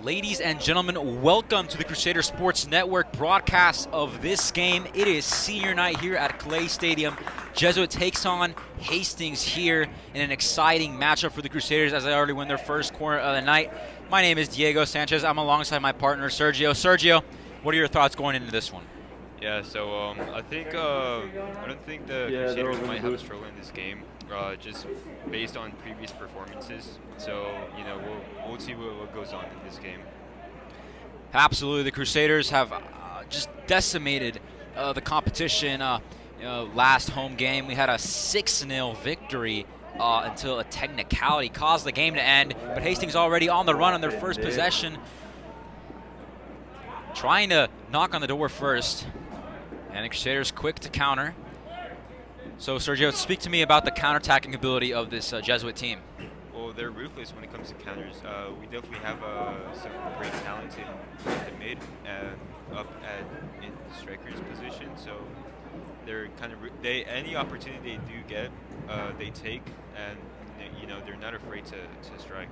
Ladies and gentlemen, welcome to the Crusader Sports Network broadcast of this game. It is senior night here at Clay Stadium. Jesuit takes on Hastings here in an exciting matchup for the Crusaders as they already win their first corner of the night. My name is Diego Sanchez. I'm alongside my partner, Sergio. Sergio, what are your thoughts going into this one? Yeah, so I don't think the Crusaders might have a struggle in this game, just based on previous performances. So we'll see what goes on in this game. Absolutely, the Crusaders have just decimated the competition. Last home game, we had a 6-0 victory until a technicality caused the game to end. But Hastings already on the run on their first possession, trying to knock on the door first. And the Crusaders quick to counter. So, Sergio, speak to me about the counterattacking ability of this Jesuit team. Well, they're ruthless when it comes to counters. We definitely have some great talent in the mid and up in striker's position. So they're kind of any opportunity they do get, they take, and they're not afraid to strike.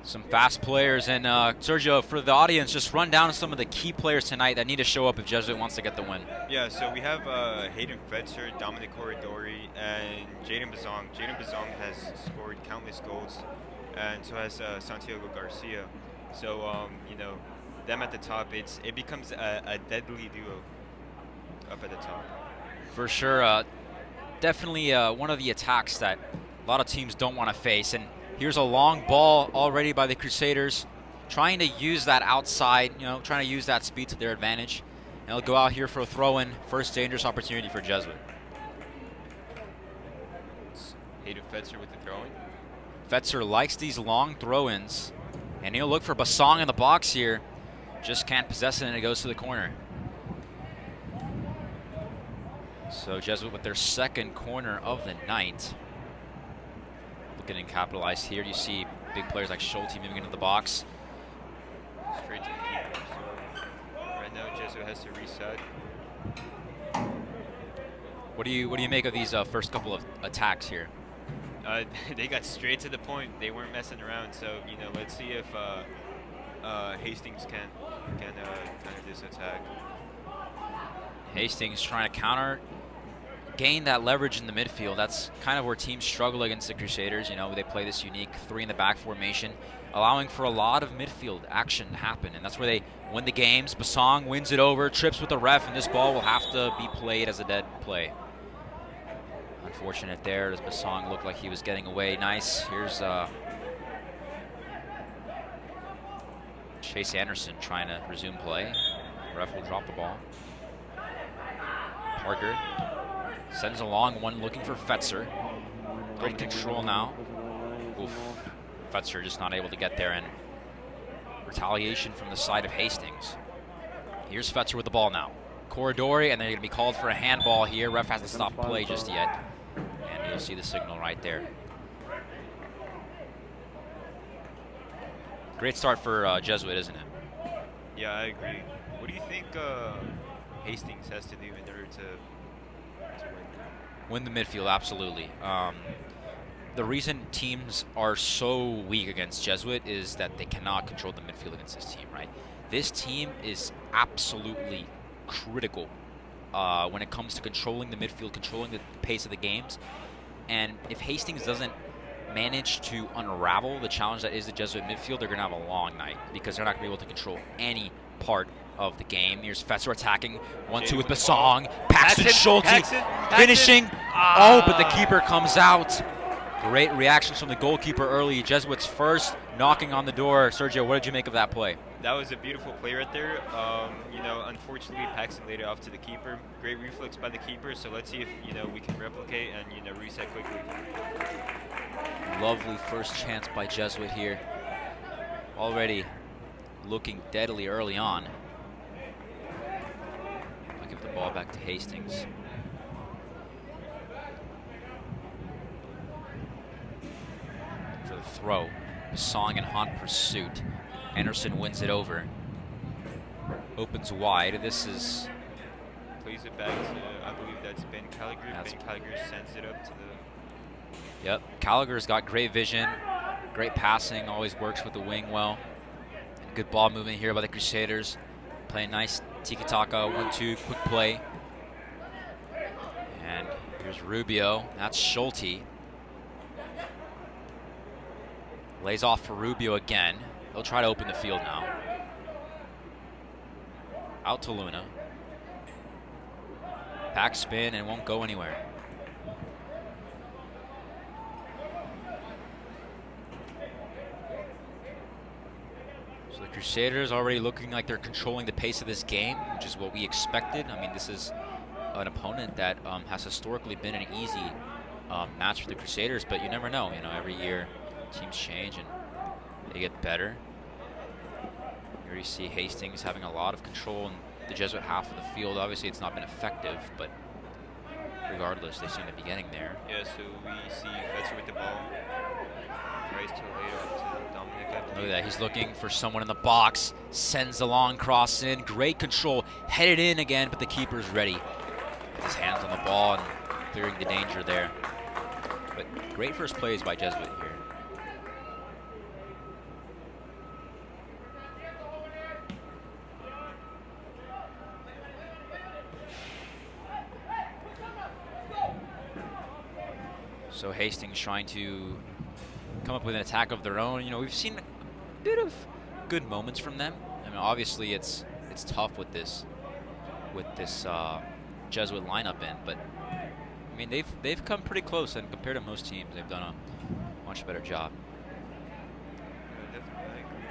Some fast players, and Sergio, for the audience, just run down some of the key players tonight that need to show up if Jesuit wants to get the win. Yeah, so we have Hayden Fetzer, Dominic Corridori, and Jaden Bazong. Jaden Bazong has scored countless goals, and so has Santiago Garcia. So them at the top, it becomes a deadly duo up at the top. For sure, definitely one of the attacks that a lot of teams don't want to face. And here's a long ball already by the Crusaders, trying to use that outside, trying to use that speed to their advantage. And they'll go out here for a throw-in, first dangerous opportunity for Jesuit. Hayden Fetzer with the throw-in. Fetzer likes these long throw-ins, and he'll look for Basong in the box here. Just can't possess it, and it goes to the corner. So Jesuit with their second corner of the night. Getting capitalized here. You see big players like Schulte moving into the box. Straight to the keeper. So right now Jesuit has to reset. What do you make of these first couple of attacks here? They got straight to the point. They weren't messing around. So let's see if Hastings can counter this attack. Hastings trying to counter, gain that leverage in the midfield. That's kind of where teams struggle against the Crusaders. They play this unique 3-in-the-back formation, allowing for a lot of midfield action to happen, and that's where they win the games. Basong wins it over, trips with the ref, and this ball will have to be played as a dead play. Unfortunate there, as Basong looked like he was getting away. Nice. Here's Chase Anderson trying to resume play. Ref will drop the ball. Parker sends a long one looking for Fetzer. Good control now. Oof. Fetzer just not able to get there, and retaliation from the side of Hastings. Here's Fetzer with the ball now. Corridori, and they're going to be called for a handball here. Ref hasn't stopped play just yet. And you'll see the signal right there. Great start for Jesuit, isn't it? Yeah, I agree. What do you think Hastings has to do in order to win the midfield? Absolutely. The reason teams are so weak against Jesuit is that they cannot control the midfield against this team, right? This team is absolutely critical when it comes to controlling the midfield, controlling the pace of the games. And if Hastings doesn't manage to unravel the challenge that is the Jesuit midfield, they're going to have a long night because they're not going to be able to control any part of the game. Here's Fetzer attacking. 1-2 with Basong. Paxton Schulte finishing. Oh, but the keeper comes out. Great reactions from the goalkeeper early. Jesuit's first knocking on the door. Sergio, what did you make of that play? That was a beautiful play right there. Unfortunately, Paxton laid it off to the keeper. Great reflex by the keeper. So let's see if we can replicate and reset quickly. Lovely first chance by Jesuit here. Already looking deadly early on. I'll give the ball back to Hastings. For the throw. Song in hot pursuit. Anderson wins it over. Opens wide. This is... Plays it back to, I believe that's Ben Gallagher. Ben Gallagher sends it up to the... Yep, Gallagher's got great vision. Great passing, always works with the wing well. And good ball movement here by the Crusaders. Playing nice tiki-taka, 1-2, quick play. And here's Rubio. That's Schulte. Lays off for Rubio again. He'll try to open the field now. Out to Luna. Back spin and won't go anywhere. So the Crusaders already looking like they're controlling the pace of this game, which is what we expected. I mean, this is an opponent that has historically been an easy match for the Crusaders, but you never know. You know, every year teams change and they get better. You already see Hastings having a lot of control in the Jesuit half of the field. Obviously, it's not been effective, but regardless, they seem to be getting there. Yeah, so we see Fetzer with the ball. Tries to lay it off to Dominic. Look at that. He's looking for someone in the box. Sends the long cross in. Great control. Headed in again, but the keeper's ready. With his hands on the ball and clearing the danger there. But great first plays by Jesuit here. So Hastings trying to come up with an attack of their own. You know, we've seen a bit of good moments from them. I mean, obviously it's tough with this Jesuit lineup in, but I mean they've come pretty close, and compared to most teams, they've done a much better job. Yeah, definitely, I agree.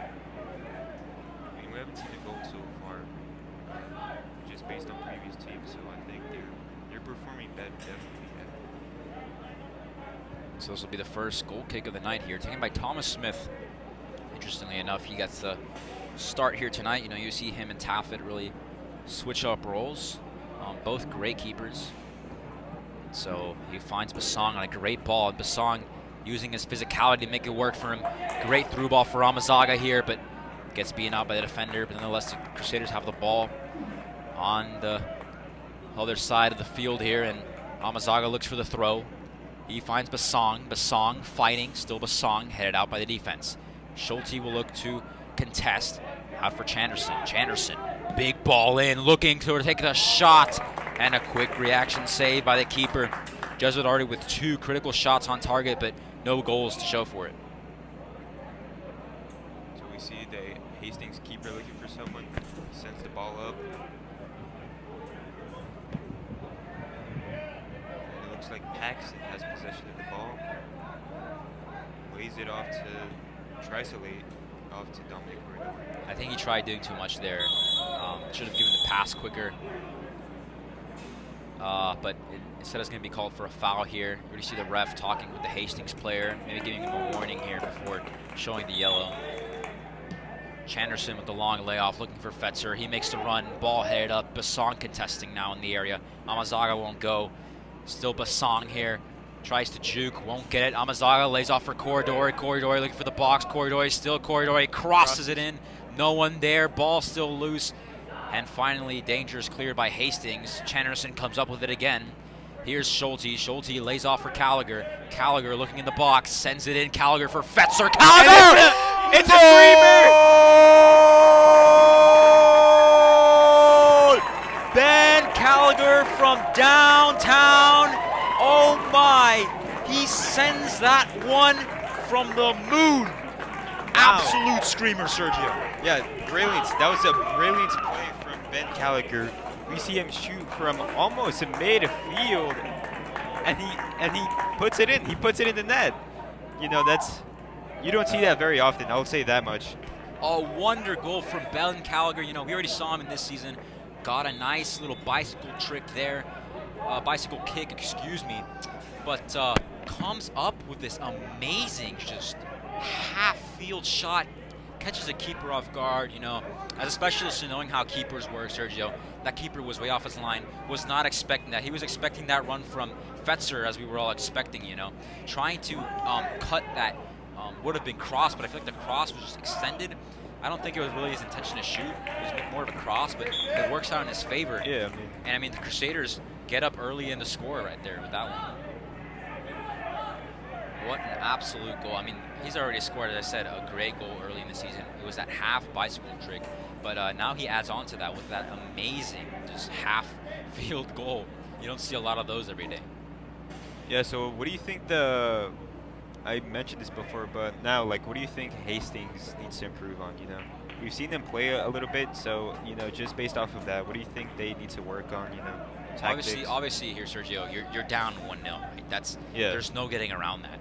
I mean, we haven't seen a goal so far, just based on previous teams. So I think they're performing better, definitely. So this will be the first goal kick of the night here, taken by Thomas Smith. Interestingly enough, he gets the start here tonight. You know, you see him and Taffet really switch up roles. Both great keepers. So he finds Basong on a great ball, and Basong using his physicality to make it work for him. Great through ball for Amazaga here, but gets beaten out by the defender. But nonetheless, the Crusaders have the ball on the other side of the field here, and Amazaga looks for the throw. He finds Basong. Basong fighting, still Basong, headed out by the defense. Schulte will look to contest. Out for Chanderson. Chanderson, big ball in, looking to take the shot, and a quick reaction save by the keeper. Jesuit already with 2 critical shots on target, but no goals to show for it. So we see the Hastings keeper looking for someone, sends the ball up. And it looks like Paxton has possession of the ball. Lays it off to, tries to lay it off to Dominic Corridor. I think he tried doing too much there. Should have given the pass quicker. But instead it's going to be called for a foul here. You already see the ref talking with the Hastings player, maybe giving him a warning here before showing the yellow. Chanderson with the long layoff, looking for Fetzer. He makes the run, ball headed up. Basong contesting now in the area. Amazaga won't go. Still Basong here. Tries to juke, won't get it. Amazaga lays off for Corridor. Corridor looking for the box. Corridor still Corridor. He crosses it in. No one there. Ball still loose. And finally, danger is cleared by Hastings. Chanderson comes up with it again. Here's Schulte. Schulte lays off for Gallagher. Gallagher looking in the box. Sends it in. Gallagher for Fetzer. Gallagher! It's a screamer! Ben Gallagher from downtown. Oh my, he sends that one from the moon. Absolute screamer, Sergio. Yeah, brilliant. That was a brilliant play from Ben Gallagher. We see him shoot from almost midfield, and he puts it in. He puts it in the net. You know, you don't see that very often. I'll say that much. A wonder goal from Ben Gallagher. You know, we already saw him in this season. Got a nice little bicycle trick there. Bicycle kick, excuse me, but comes up with this amazing just half-field shot, catches a keeper off guard. You know, as a specialist in knowing how keepers work, Sergio, that keeper was way off his line, was not expecting that. He was expecting that run from Fetzer, as we were all expecting, you know, trying to cut that would have been crossed, but I feel like the cross was just extended. I don't think it was really his intention to shoot. It was more of a cross, but it works out in his favor. Yeah, and I mean, the Crusaders get up early in the score right there with that one. What an absolute goal. I mean, he's already scored, as I said, a great goal early in the season. It was that half bicycle trick, but now he adds on to that with that amazing just half field goal. You don't see a lot of those every day. Yeah. So what do you think I mentioned this before, but now, like, what do you think Hastings needs to improve on? We've seen them play a little bit, so just based off of that, what do you think they need to work on? Tactics. Obviously, here, Sergio, you're down 1-0. Right? There's no getting around that.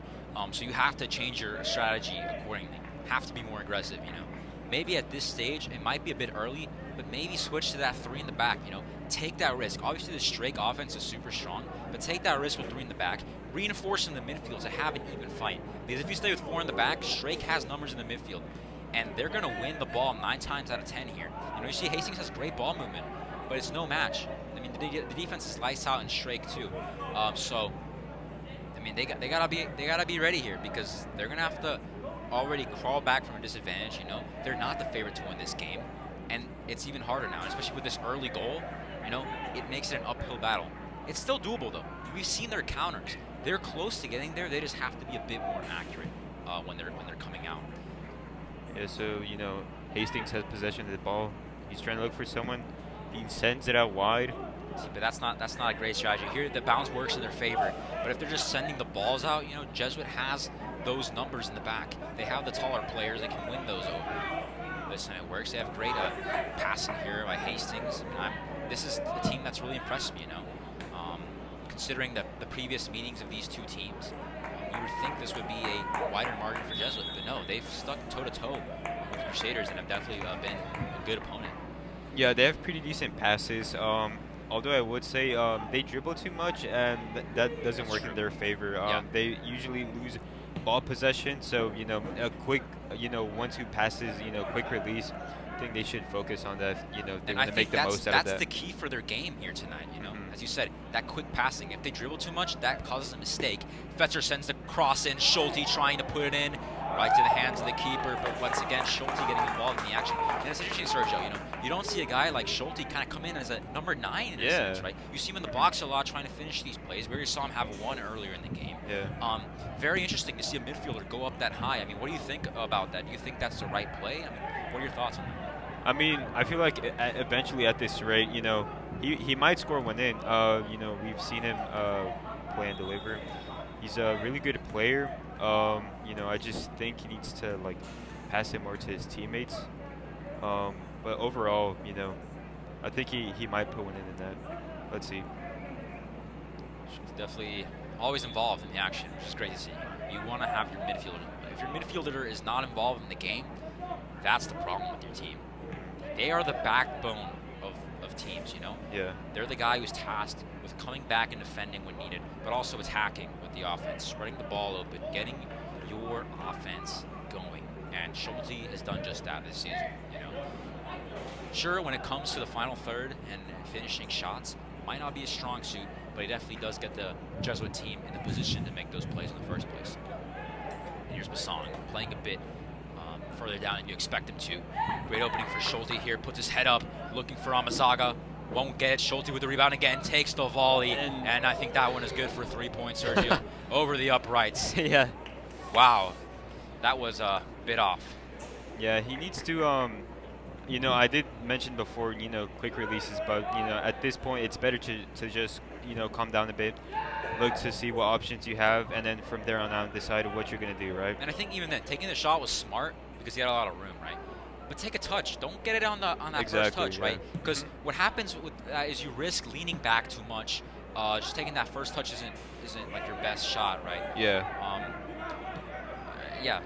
So you have to change your strategy accordingly. Have to be more aggressive. Maybe at this stage it might be a bit early, but maybe switch to that 3 in the back. Take that risk. Obviously, the Strake offense is super strong, but take that risk with 3 in the back. Reinforce in the midfield to have an even fight. Because if you stay with 4 in the back, Strake has numbers in the midfield, and they're going to win the ball 9 times out of 10 here. You see Hastings has great ball movement, but it's no match. I mean, the defense is lights out in Strake too. So, I mean, they gotta be ready here, because they're gonna have to already crawl back from a disadvantage. They're not the favorite to win this game, and it's even harder now, especially with this early goal. It makes it an uphill battle. It's still doable though. We've seen their counters. They're close to getting there. They just have to be a bit more accurate when they're coming out. Yeah. So Hastings has possession of the ball. He's trying to look for someone. He sends it out wide. See, but that's not a great strategy. Here, the bounce works in their favor. But if they're just sending the balls out, Jesuit has those numbers in the back. They have the taller players that can win those over. Listen, it works. They have great passing here by Hastings. This is a team that's really impressed me. Considering the previous meetings of these two teams, you would think this would be a wider margin for Jesuit, but no, they've stuck toe-to-toe with the Crusaders and have definitely been a good opponent. Yeah, they have pretty decent passes. Although I would say they dribble too much, and that doesn't work in their favor. They usually lose ball possession, so a quick 1-2 passes, quick release. I think they should focus on that. They want to make the most out of that. That's the key for their game here tonight. As you said, that quick passing. If they dribble too much, that causes a mistake. Fetzer sends the cross in. Schulte trying to put it in right to the hands of the keeper, but once again, Schulte getting involved in the action. And it's interesting, Sergio. You don't see a guy like Schulte kind of come in as a number 9 in a sense, right? You see him in the box a lot trying to finish these plays. We already saw him have one earlier in the game. Yeah. Very interesting to see a midfielder go up that high. I mean, what do you think about that? Do you think that's the right play? I mean, what are your thoughts on that? I mean, I feel like eventually at this rate, he might score one in. We've seen him play and deliver. He's a really good player. I just think he needs to pass it more to his teammates. But overall, I think he might put one in that. Let's see. He's definitely always involved in the action, which is great to see. You want to have your midfielder. If your midfielder is not involved in the game, that's the problem with your team. They are the backbone of teams, Yeah. They're the guy who's tasked with coming back and defending when needed, but also attacking with the offense, spreading the ball open, getting your offense going. And Schulte has done just that this season, Sure, when it comes to the final third and finishing shots, might not be a strong suit, but he definitely does get the Jesuit team in the position to make those plays in the first place. And here's Basong playing a bit further down than you expect him to. Great opening for Schulte here, puts his head up, looking for Amazaga. Won't get it. Schulte with the rebound again, takes the volley, and I think that one is good for 3 points, Sergio. Over the uprights. Yeah. Wow. That was a bit off. Yeah, he needs to, I did mention before, quick releases, but, at this point, it's better to just, calm down a bit, look to see what options you have, and then from there on out, decide what you're going to do, right? And I think even then, taking the shot was smart because he had a lot of room, right? But take a touch. Don't get it on that first touch, right? Because what happens with that is you risk leaning back too much. Just taking that first touch isn't like your best shot, right? Yeah.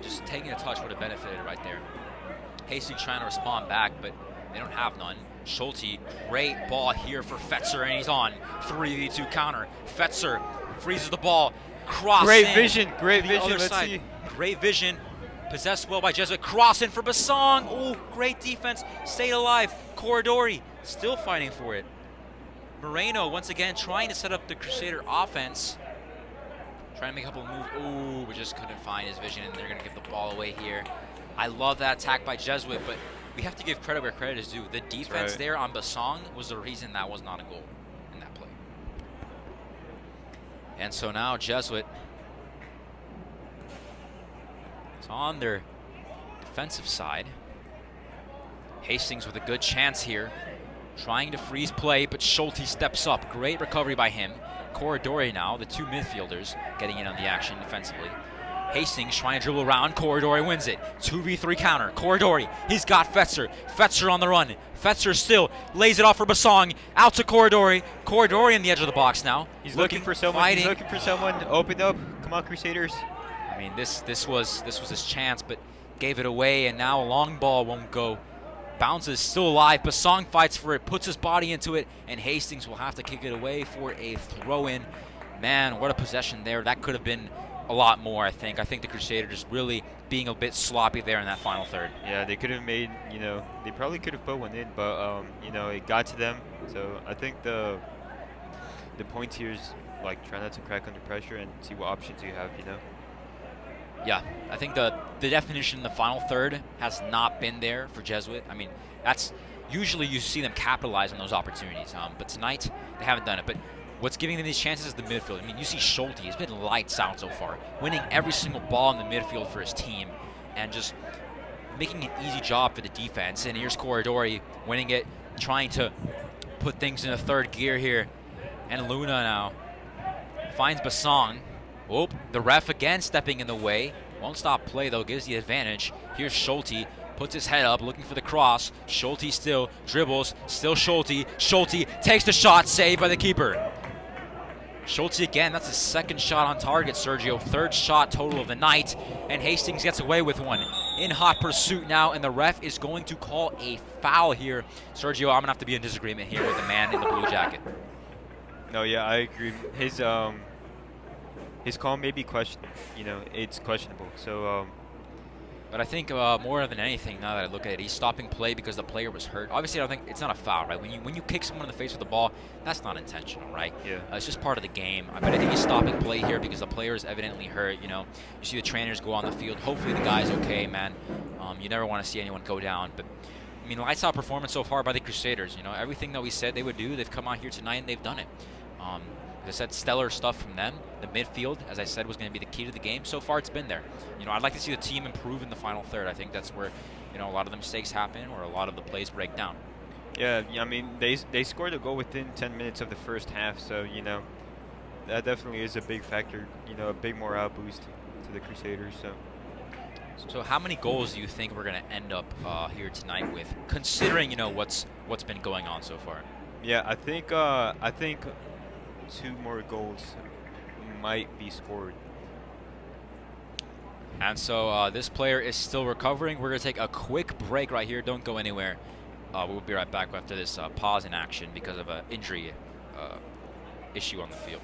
Just taking a touch would have benefited right there. Hastings trying to respond back, but they don't have none. Schulte, great ball here for Fetzer, and he's on 3v2 counter. Fetzer freezes the ball, cross Great in vision, great the vision. other Let's side. see. Great vision. Possessed well by Jesuit. Cross in for Basong. Oh, great defense. Stayed alive. Corridori still fighting for it. Moreno once again trying to set up the Crusader offense. Trying to make a couple of moves. Ooh, we just couldn't find his vision, and they're going to give the ball away here. I love that attack by Jesuit, but we have to give credit where credit is due. The defense there on Basong was the reason that was not a goal in that play. And so now Jesuit So on their defensive side, Hastings with a good chance here, trying to freeze play, but Schulte steps up. Great recovery by him. Corridori now, the two midfielders, getting in on the action defensively. Hastings trying to dribble around. Corridori wins it. 2v3 counter. Corridori, he's got Fetzer. Fetzer on the run. Fetzer still lays it off for Basong. Out to Corridori. Corridori in the edge of the box now. He's looking for someone. Fighting. He's looking for someone. Open up. Come on, Crusaders. I mean, this was his chance, but gave it away, and now a long ball won't go. Bounces still alive. Basong fights for it, puts his body into it, and Hastings will have to kick it away for a throw-in. Man, what a possession there. That could have been a lot more, I think. I think the Crusaders really being a bit sloppy there in that final third. Yeah, they could have made, they probably could have put one in, but, it got to them. So I think the point here is, like, try not to crack under pressure and see what options you have, Yeah, I think the definition in the final third has not been there for Jesuit. I mean, that's usually you see them capitalize on those opportunities, but tonight they haven't done it. But what's giving them these chances is the midfield. I mean, you see Schulte, he's been lights out so far, winning every single ball in the midfield for his team and just making an easy job for the defense. And here's Corridori winning it, trying to put things in a third gear here. And Luna now finds Basong. Oh, the ref again stepping in the way. Won't stop play though, gives the advantage. Here's Schulte, puts his head up, looking for the cross. Schulte still dribbles, still Schulte. Schulte takes the shot, saved by the keeper. Schulte again, that's his second shot on target, Sergio. Third shot total of the night, and Hastings gets away with one. In hot pursuit now, and the ref is going to call a foul here. Sergio, I'm gonna have to be in disagreement here with the man in the blue jacket. No, yeah, I agree. His call may be it's questionable. So, but I think more than anything, now that I look at it, he's stopping play because the player was hurt. Obviously, I don't think it's not a foul, right? When you kick someone in the face with the ball, that's not intentional, right? Yeah. It's just part of the game. But I think he's stopping play here because the player is evidently hurt. You see the trainers go on the field. Hopefully, the guy's okay, man. You never want to see anyone go down, but. I mean, lights out performance so far by the Crusaders. Everything that we said they would do, they've come out here tonight and they've done it. As I said, stellar stuff from them. The midfield, as I said, was going to be the key to the game. So far, it's been there. I'd like to see the team improve in the final third. I think that's where, a lot of the mistakes happen or a lot of the plays break down. Yeah, I mean, they scored a goal within 10 minutes of the first half. So, that definitely is a big factor, a big morale boost to the Crusaders. So how many goals do you think we're going to end up here tonight with, considering, what's been going on so far? Yeah, I think 2 more goals might be scored. And so this player is still recovering. We're going to take a quick break right here. Don't go anywhere. We'll be right back after this pause in action because of an injury issue on the field.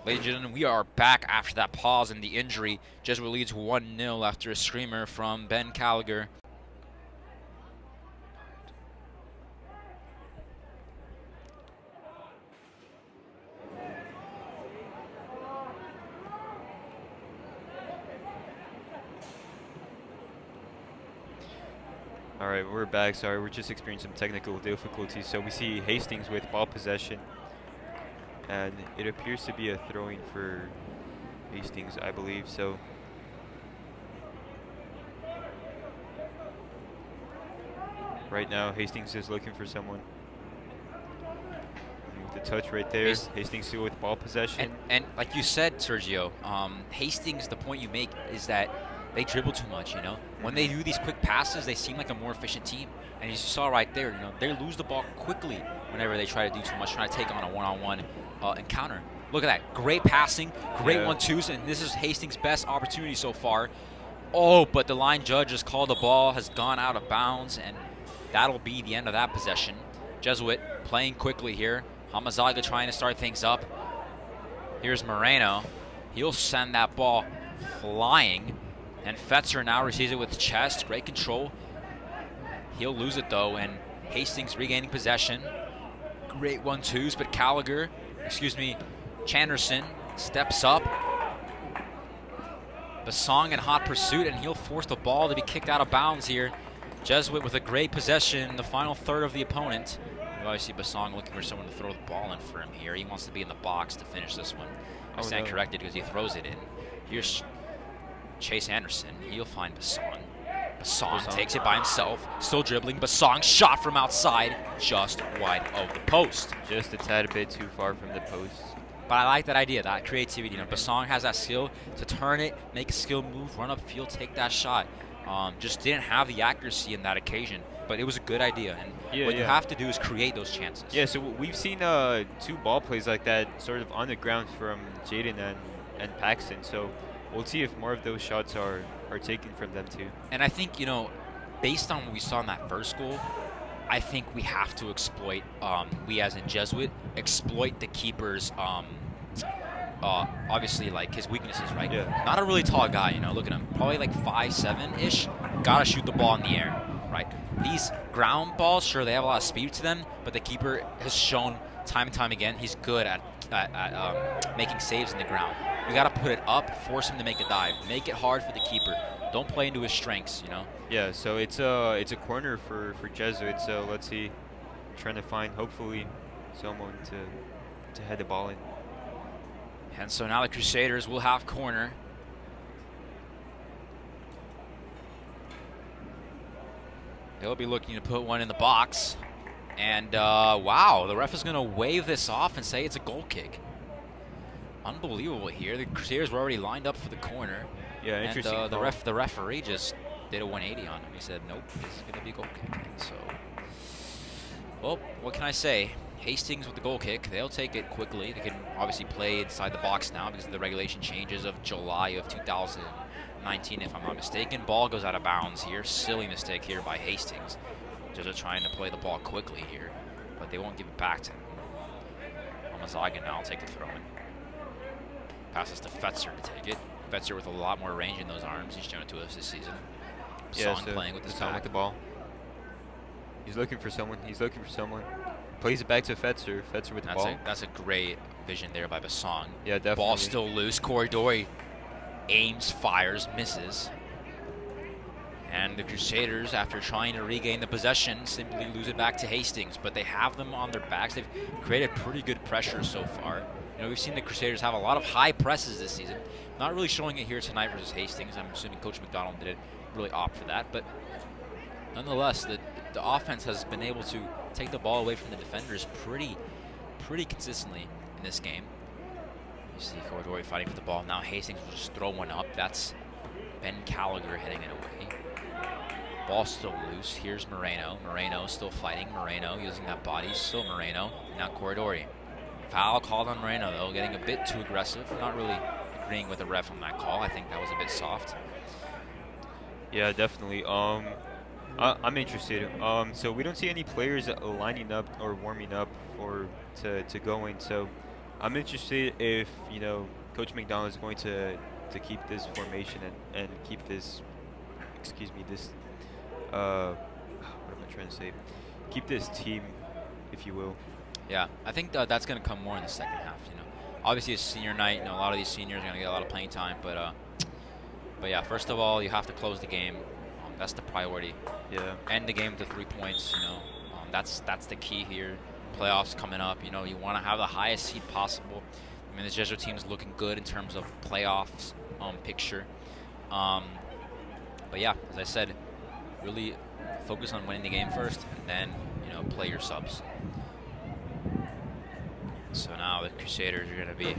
Ladies and gentlemen, we are back after that pause and the injury. Jesuit leads 1-0 after a screamer from Ben Gallagher. All right, we're back. Sorry, we're just experiencing some technical difficulties. So we see Hastings with ball possession. And it appears to be a throw-in for Hastings, I believe. So Right now, Hastings is looking for someone. With the touch right there, Hastings still with ball possession. And like you said, Sergio, Hastings, the point you make is that they dribble too much, you know? When they do these quick passes, they seem like a more efficient team. And as you saw right there, you know, they lose the ball quickly whenever they try to do too much, trying to take on a one-on-one encounter. Look at that. Great passing, great 1-2s, and this is Hastings' best opportunity so far. Oh, but the line judge has called the ball, has gone out of bounds, and that'll be the end of that possession. Jesuit playing quickly here. Hamazaga trying to start things up. Here's Moreno. He'll send that ball flying. And Fetzer now receives it with chest. Great control. He'll lose it, though, and Hastings regaining possession. Great 1-2s, but Chanderson steps up. Basong in hot pursuit, and he'll force the ball to be kicked out of bounds here. Jesuit with a great possession in the final third of the opponent. You obviously see Basong looking for someone to throw the ball in for him here. He wants to be in the box to finish this one. I stand corrected because he throws it in. Here's Chase Anderson. He'll find Basong. Basong takes it by himself. Still dribbling. Basong shot from outside, just wide of the post. Just a tad bit too far from the post. But I like that idea, that creativity. You know, Basong has that skill to turn it, make a skill move, run up field, take that shot. Just didn't have the accuracy in that occasion, but it was a good idea. And what you have to do is create those chances. Yeah, so we've seen 2 ball plays like that sort of on the ground from Jaden and Paxton. So we'll see if more of those shots are taken from them too. And I think, you know, based on what we saw in that first goal, I think we have to exploit, we as in Jesuit, exploit the keeper's, obviously, like, his weaknesses, right? Yeah. Not a really tall guy, you know, look at him. Probably like 5'7"-ish. Gotta shoot the ball in the air, right? These ground balls, sure, they have a lot of speed to them, but the keeper has shown time and time again he's good at making saves in the ground. You gotta put it up, force him to make a dive. Make it hard for the keeper. Don't play into his strengths, you know? Yeah, so it's a corner for Jesuit, so let's see. Trying to find, hopefully, someone to head the ball in. And so now the Crusaders will have corner. They'll be looking to put one in the box. And, wow, the ref is going to wave this off and say it's a goal kick. Unbelievable here. The Crusaders were already lined up for the corner. Yeah, interesting. And the referee just did a 180 on him. He said, nope, this is going to be a goal kick. So, well, what can I say? Hastings with the goal kick. They'll take it quickly. They can obviously play inside the box now because of the regulation changes of July of 2019, if I'm not mistaken. Ball goes out of bounds here. Silly mistake here by Hastings. Just trying to play the ball quickly here, but they won't give it back to him. Hamazaga now will take the throw-in. Passes to Fetzer to take it. Fetzer with a lot more range in those arms. He's shown it to us this season. Yeah, Son playing with Son with the ball. He's looking for someone. Plays it back to Fetzer. Fetzer with the ball. That's a great vision there by Basong. Yeah, definitely. Ball still loose. Corridori aims, fires, misses. And the Crusaders, after trying to regain the possession, simply lose it back to Hastings. But they have them on their backs. They've created pretty good pressure so far. You know, we've seen the Crusaders have a lot of high presses this season. Not really showing it here tonight versus Hastings. I'm assuming Coach McDonald didn't really opt for that. But nonetheless, the offense has been able to take the ball away from the defenders pretty consistently in this game. You see Corridori fighting for the ball. Now Hastings will just throw one up. That's Ben Gallagher heading it away. Ball still loose. Here's Moreno. Moreno still fighting. Moreno using that body. Still Moreno. Now Corridori. Foul called on Moreno, though, getting a bit too aggressive. Not really agreeing with the ref on that call. I think that was a bit soft. Yeah, definitely. I'm interested. So we don't see any players lining up or warming up to go in. So I'm interested if, you know, Coach McDonald is going to keep this formation and keep this, what am I trying to say? Keep this team, if you will. Yeah, I think that's going to come more in the second half. You know, obviously it's senior night. You know, a lot of these seniors are going to get a lot of playing time. But yeah, first of all, you have to close the game. That's the priority. Yeah. End the game with the 3 points. You know, that's the key here. Playoffs coming up. You know, you want to have the highest seed possible. I mean, the Jesuit team is looking good in terms of playoffs picture. But yeah, as I said, really focus on winning the game first, and then, you know, play your subs. So now the Crusaders are going to be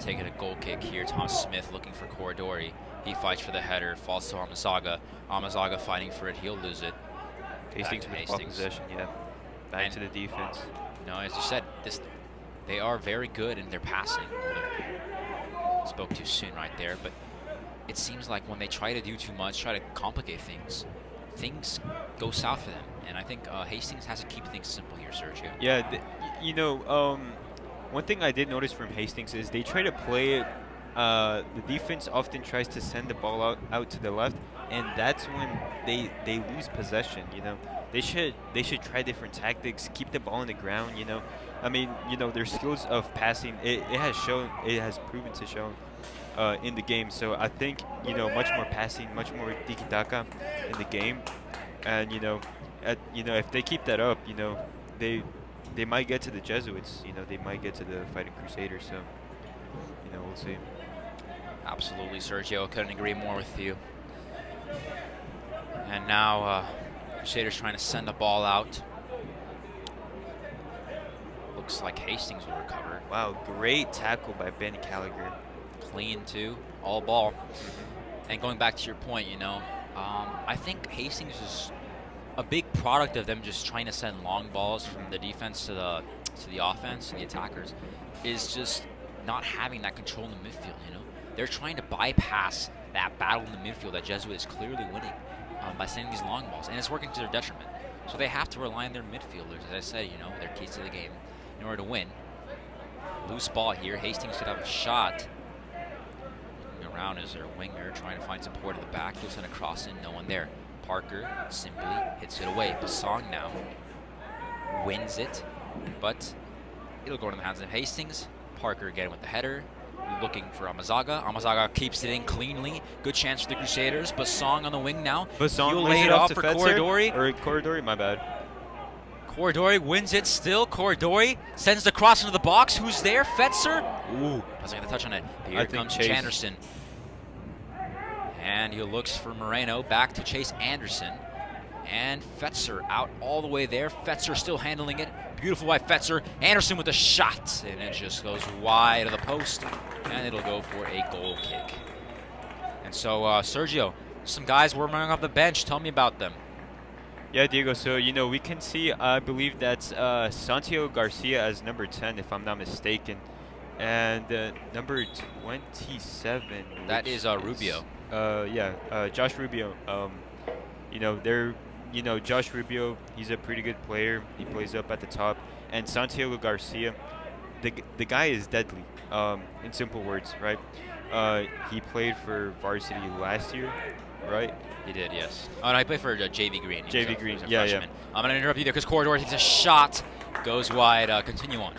taking a goal kick here. Thomas Smith looking for Corridori. He fights for the header, falls to Amazaga. Amazaga fighting for it, he'll lose it. Hastings with ball possession, yeah. Back to the defense. You know, as you said, they are very good in their passing. Spoke too soon right there, but it seems like when they try to do too much, try to complicate things, things go south for them. And I think Hastings has to keep things simple here, Sergio. Yeah, you know, one thing I did notice from Hastings is they try to play it. The defense often tries to send the ball out to the left, and that's when they lose possession. You know, they should try different tactics, keep the ball on the ground. You know, I mean, you know, their skills of passing it has proven to show in the game. So I think, you know, much more passing, much more tiki-taka in the game, and you know, if they keep that up, you know, they might get to the Jesuits. You know, they might get to the Fighting Crusaders. So, you know, we'll see. Absolutely, Sergio. Couldn't agree more with you. And now Crusaders trying to send the ball out. Looks like Hastings will recover. Wow, great tackle by Ben Gallagher. Clean too, all ball. And going back to your point, you know, I think Hastings is a big product of them just trying to send long balls from the defense to the offense, to the attackers, is just not having that control in the midfield. You know, they're trying to bypass that battle in the midfield that Jesuit is clearly winning by sending these long balls, and it's working to their detriment. So they have to rely on their midfielders, as I said, you know, their keys to the game in order to win. Loose ball here. Hastings could have a shot. Looking around is their winger, trying to find support at the back. He'll send a cross in, no one there. Parker simply hits it away. Basong now wins it, but it'll go into the hands of Hastings. Parker again with the header, looking for Amazaga. Amazaga keeps it in cleanly. Good chance for the Crusaders. Basong on the wing now. Basong he'll lay it off for Corridori. Or Corridori, my bad. Corridori wins it still. Corridori sends the cross into the box. Who's there? Fetzer? Ooh, doesn't get a touch on it. Here comes Chanderson. And he looks for Moreno, back to Chase Anderson. And Fetzer out all the way there. Fetzer still handling it. Beautiful by Fetzer. Anderson with a shot. And it just goes wide of the post. And it'll go for a goal kick. And so, Sergio, some guys warming up the bench. Tell me about them. Yeah, Diego, so, you know, we can see, I believe that's Santiago Garcia as number 10, if I'm not mistaken. And number 27. That is Rubio. Josh Rubio. You know, Josh Rubio, he's a pretty good player. He plays up at the top. And Santiago Garcia, the guy is deadly, in simple words, right? He played for varsity last year, right? He did, yes. Oh, no, he played for JV Green. JV Green, yeah. I'm going to interrupt you there because Corridor takes a shot, goes wide. Continue on.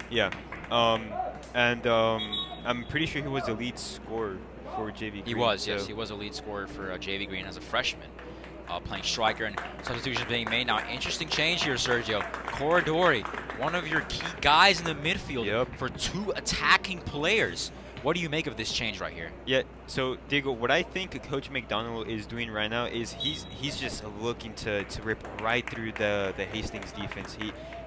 Yeah. I'm pretty sure he was the lead scorer for JV Green. He was, yes. He was a lead scorer for JV Green as a freshman, playing striker, and substitutions being made. Now, interesting change here, Sergio. Corridori, one of your key guys in the midfield for two attacking players. What do you make of this change right here? Yeah, so Diego, what I think Coach McDonald is doing right now is he's just looking to rip right through the Hastings defense.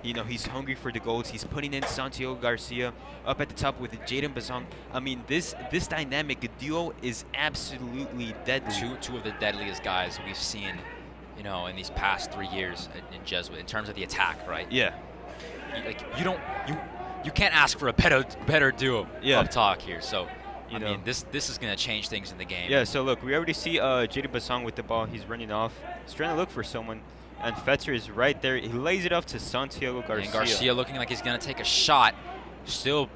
He's hungry for the goals. He's putting in Santiago Garcia up at the top with Jaden Basong. I mean, this dynamic duo is absolutely deadly. Two of the deadliest guys we've seen, you know, in these past 3 years in Jesuit in terms of the attack, right? Yeah. You can't ask for a better duo up top here. So, I know, mean, this is going to change things in the game. Yeah, so look, we already see Jaden Basong with the ball. He's running off. He's trying to look for someone. And Fetzer is right there. He lays it off to Santiago Garcia. And Garcia looking like he's going to take a shot. Still,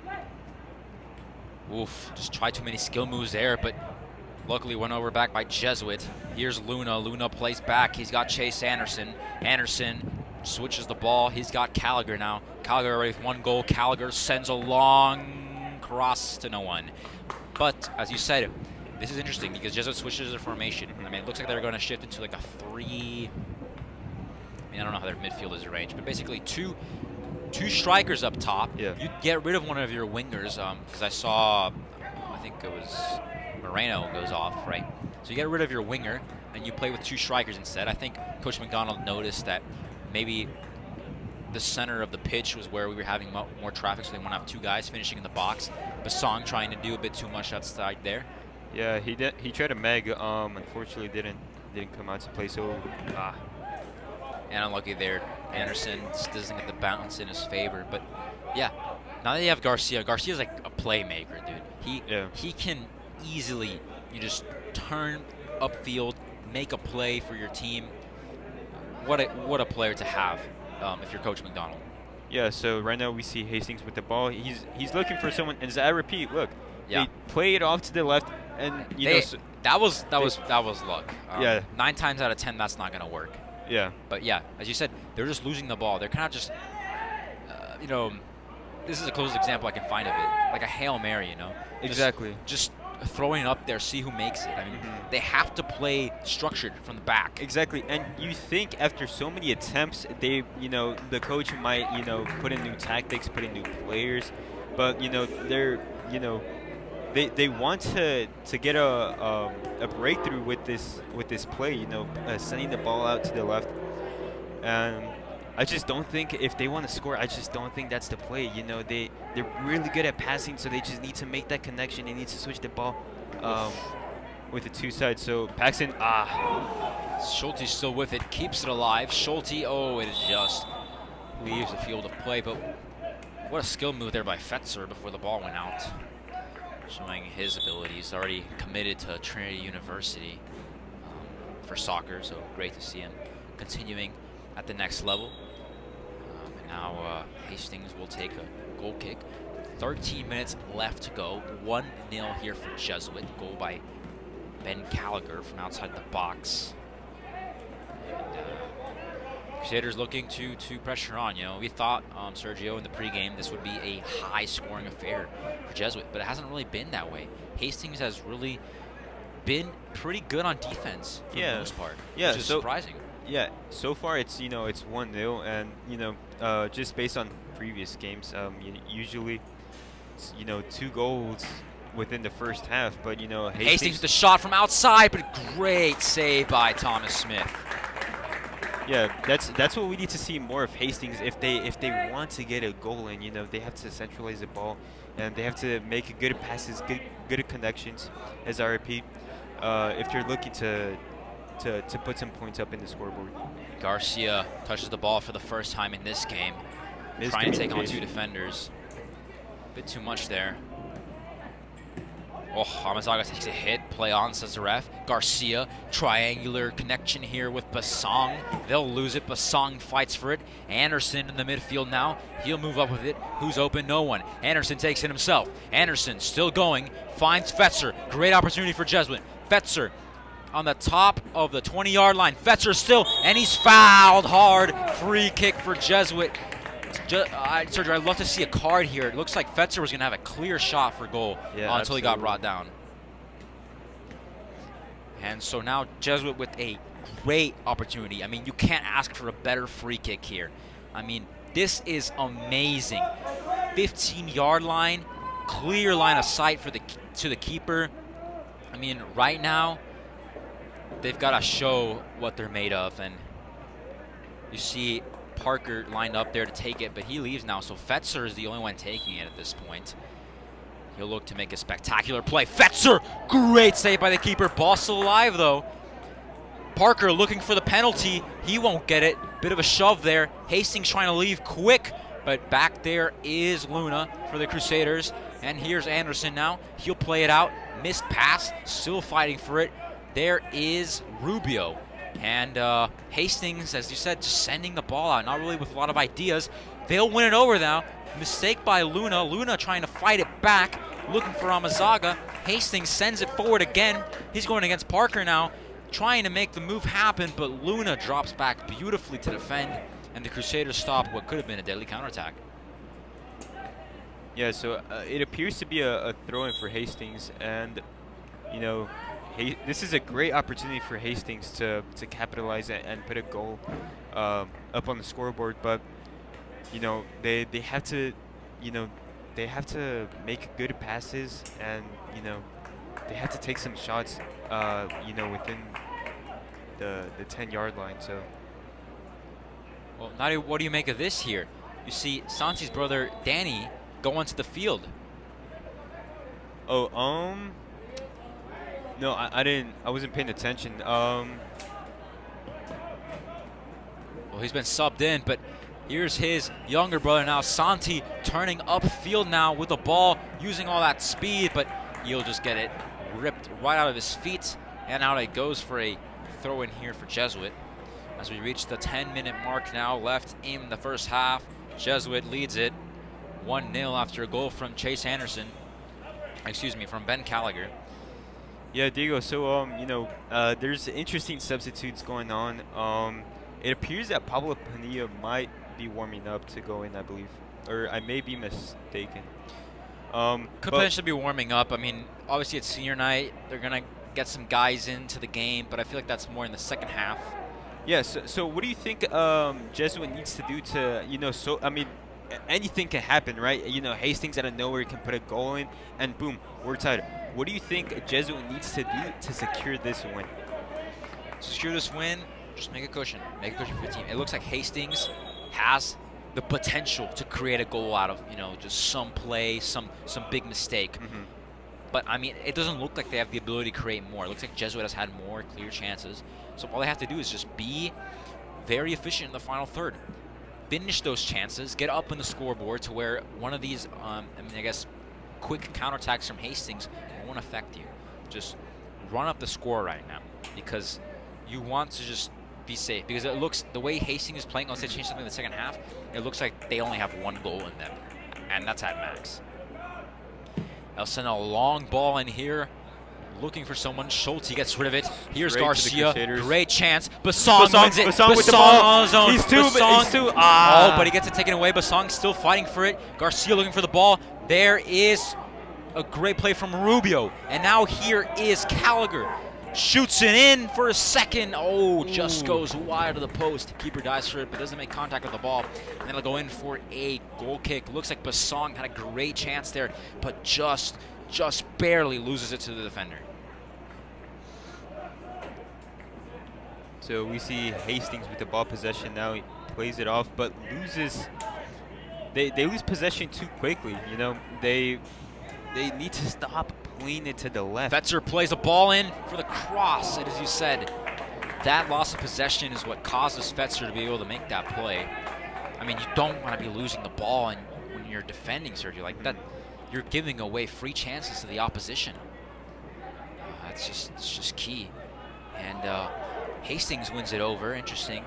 just tried too many skill moves there, but luckily went over back by Jesuit. Here's Luna. Luna plays back. He's got Chase Anderson. Anderson switches the ball. He's got Gallagher now. Gallagher already with one goal. Gallagher sends a long cross to no one. But, as you said, this is interesting because Jesuit switches their formation. I mean, it looks like they're going to shift into like a 3... I mean, I don't know how their midfield is arranged, but basically two strikers up top. Yeah. You get rid of one of your wingers because I saw, I think it was Moreno goes off, right? So you get rid of your winger. and you play with 2 strikers instead. I think Coach McDonald noticed that maybe the center of the pitch was where we were having more traffic, so they want to have 2 guys finishing in the box. Basong trying to do a bit too much outside there. Yeah, he did. He tried a meg. Unfortunately, didn't come out to play. So, and unlucky there. Anderson just doesn't get the bounce in his favor. But yeah, now that you have Garcia, Garcia's like a playmaker, dude. He can easily just turn upfield, make a play for your team. What a player to have if you're Coach McDonald. Yeah. So right now we see Hastings with the ball. He's looking for someone. And as I repeat, look, Yeah. they play it off to the left, and you know. So that was luck. Yeah. 9 times out of 10, that's not gonna work. Yeah. But yeah, as you said, they're just losing the ball. They're kind of just, this is the closest example I can find of it, like a Hail Mary, Exactly. Just throwing it up there, see who makes it. I mean, they have to play structured from the back. Exactly, and you think after so many attempts, the coach might, put in new tactics, put in new players, but they want to get a breakthrough with this play, sending the ball out to the left, and I just don't think if they want to score, I just don't think that's the play. They're really good at passing, so they just need to make that connection. They need to switch the ball with the 2 sides. So Paxton, Schulte still with it, keeps it alive. Schulte, it just leaves the field of play, but what a skill move there by Fetzer before the ball went out. Showing his abilities, already committed to Trinity University for soccer, so great to see him continuing at the next level. And now Hastings will take a goal kick. 13 minutes left to go. 1-0 here for Jesuit. Goal by Ben Gallagher from outside the box. And Crusaders looking to pressure on. We thought, Sergio, in the pregame, this would be a high-scoring affair for Jesuit, but it hasn't really been that way. Hastings has really been pretty good on defense for the most part, which is surprising. Yeah, so far it's 1-0, and just based on previous games, usually it's 2 goals within the first half, but Hastings with the shot from outside, but great save by Thomas Smith. Yeah, that's what we need to see more of Hastings. If they want to get a goal in, they have to centralize the ball, and they have to make good passes, good connections, as I repeat, if they're looking to put some points up in the scoreboard. Garcia touches the ball for the first time in this game, trying to take on 2 defenders. A bit too much there. Hamazaga takes a hit. Play on, says the ref. Garcia, triangular connection here with Basong. They'll lose it. Basong fights for it. Anderson in the midfield now. He'll move up with it. Who's open? No one. Anderson takes it himself. Anderson still going. Finds Fetzer. Great opportunity for Jesuit. Fetzer on the top of the 20-yard line. Fetzer still, and he's fouled hard. Free kick for Jesuit. Sergio, I'd love to see a card here. It looks like Fetzer was going to have a clear shot for goal until he got brought down. And so now Jesuit with a great opportunity. I mean, you can't ask for a better free kick here. I mean, this is amazing. 15-yard line, clear line of sight to the keeper. I mean, right now, they've got to show what they're made of. And you see Parker lined up there to take it, but he leaves now, so Fetzer is the only one taking it at this point. He'll look to make a spectacular play. Fetzer, great save by the keeper. Ball still alive, though. Parker looking for the penalty. He won't get it. Bit of a shove there. Hastings trying to leave quick, but back there is Luna for the Crusaders. And here's Anderson now. He'll play it out. Missed pass, still fighting for it. There is Rubio. And Hastings, as you said, just sending the ball out, not really with a lot of ideas. They'll win it over now. Mistake by Luna. Luna trying to fight it back, looking for Amazaga. Hastings sends it forward again. He's going against Parker now, trying to make the move happen, but Luna drops back beautifully to defend, and the Crusaders stop what could have been a deadly counterattack. Yeah, so it appears to be a throw-in for Hastings, and this is a great opportunity for Hastings to capitalize and put a goal up on the scoreboard. But they have to make good passes, and they have to take some shots within the 10-yard line. So. Well, Nadia, what do you make of this here? You see Santi's brother Danny go onto the field. Oh, no, I didn't. I wasn't paying attention. Well, he's been subbed in, but here's his younger brother now, Santi, turning upfield now with the ball, using all that speed, but he'll just get it ripped right out of his feet, and out it goes for a throw in here for Jesuit. As we reach the 10-minute mark now left in the first half, Jesuit leads it 1-0 after a goal from Chase Anderson. Excuse me, from Ben Gallagher. Yeah, Diego. So there's interesting substitutes going on. It appears that Pablo Padilla might be warming up to go in, I believe, or I may be mistaken. Could potentially be warming up. I mean, obviously it's senior night. They're gonna get some guys into the game, but I feel like that's more in the second half. Yeah. So what do you think Jesuit needs to do to I mean, anything can happen, right? Hastings out of nowhere can put a goal in, and boom, we're tied. What do you think Jesuit needs to do to secure this win? Secure this win, just make a cushion. Make a cushion for the team. It looks like Hastings has the potential to create a goal out of, just some play, some big mistake. Mm-hmm. But, I mean, it doesn't look like they have the ability to create more. It looks like Jesuit has had more clear chances. So all they have to do is just be very efficient in the final third. Finish those chances, get up in the scoreboard to where one of these, quick counterattacks from Hastings won't affect you. Just run up the score right now because you want to just be safe. Because it looks, the way Hastings is playing, unless they change something in the second half, it looks like they only have one goal in them, and that's at max. They'll send a long ball in here, looking for someone. Schulte gets rid of it. Here's Garcia. Great chance. Basong wins it. Basong with the ball. On his own. He's too. Oh, but he gets it taken away. Basong still fighting for it. Garcia looking for the ball. There is a great play from Rubio. And now here is Gallagher. Shoots it in for a second. Oh, just goes wide of the post. Keeper dives for it, but doesn't make contact with the ball. And then it'll go in for a goal kick. Looks like Basong had a great chance there, but just barely loses it to the defender. So we see Hastings with the ball possession now. He plays it off, but loses. They lose possession too quickly. They need to stop playing it to the left. Fetzer plays a ball in for the cross, and as you said, that loss of possession is what causes Fetzer to be able to make that play. I mean, you don't want to be losing the ball, and when you're defending, Sergio, like that, you're giving away free chances to the opposition. It's just key. And Hastings wins it over. Interesting.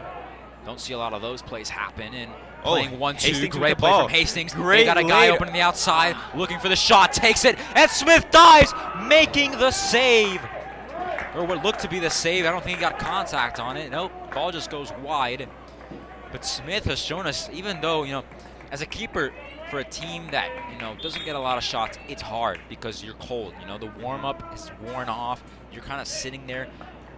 Don't see a lot of those plays happen. And playing 1-2, great play from Hastings. They got a guy open on the outside, looking for the shot, takes it, and Smith dives, making the save. Or what looked to be the save. I don't think he got contact on it. Nope, ball just goes wide. But Smith has shown us, even though, as a keeper for a team that, doesn't get a lot of shots, it's hard because you're cold. The warm-up is worn off. You're kind of sitting there.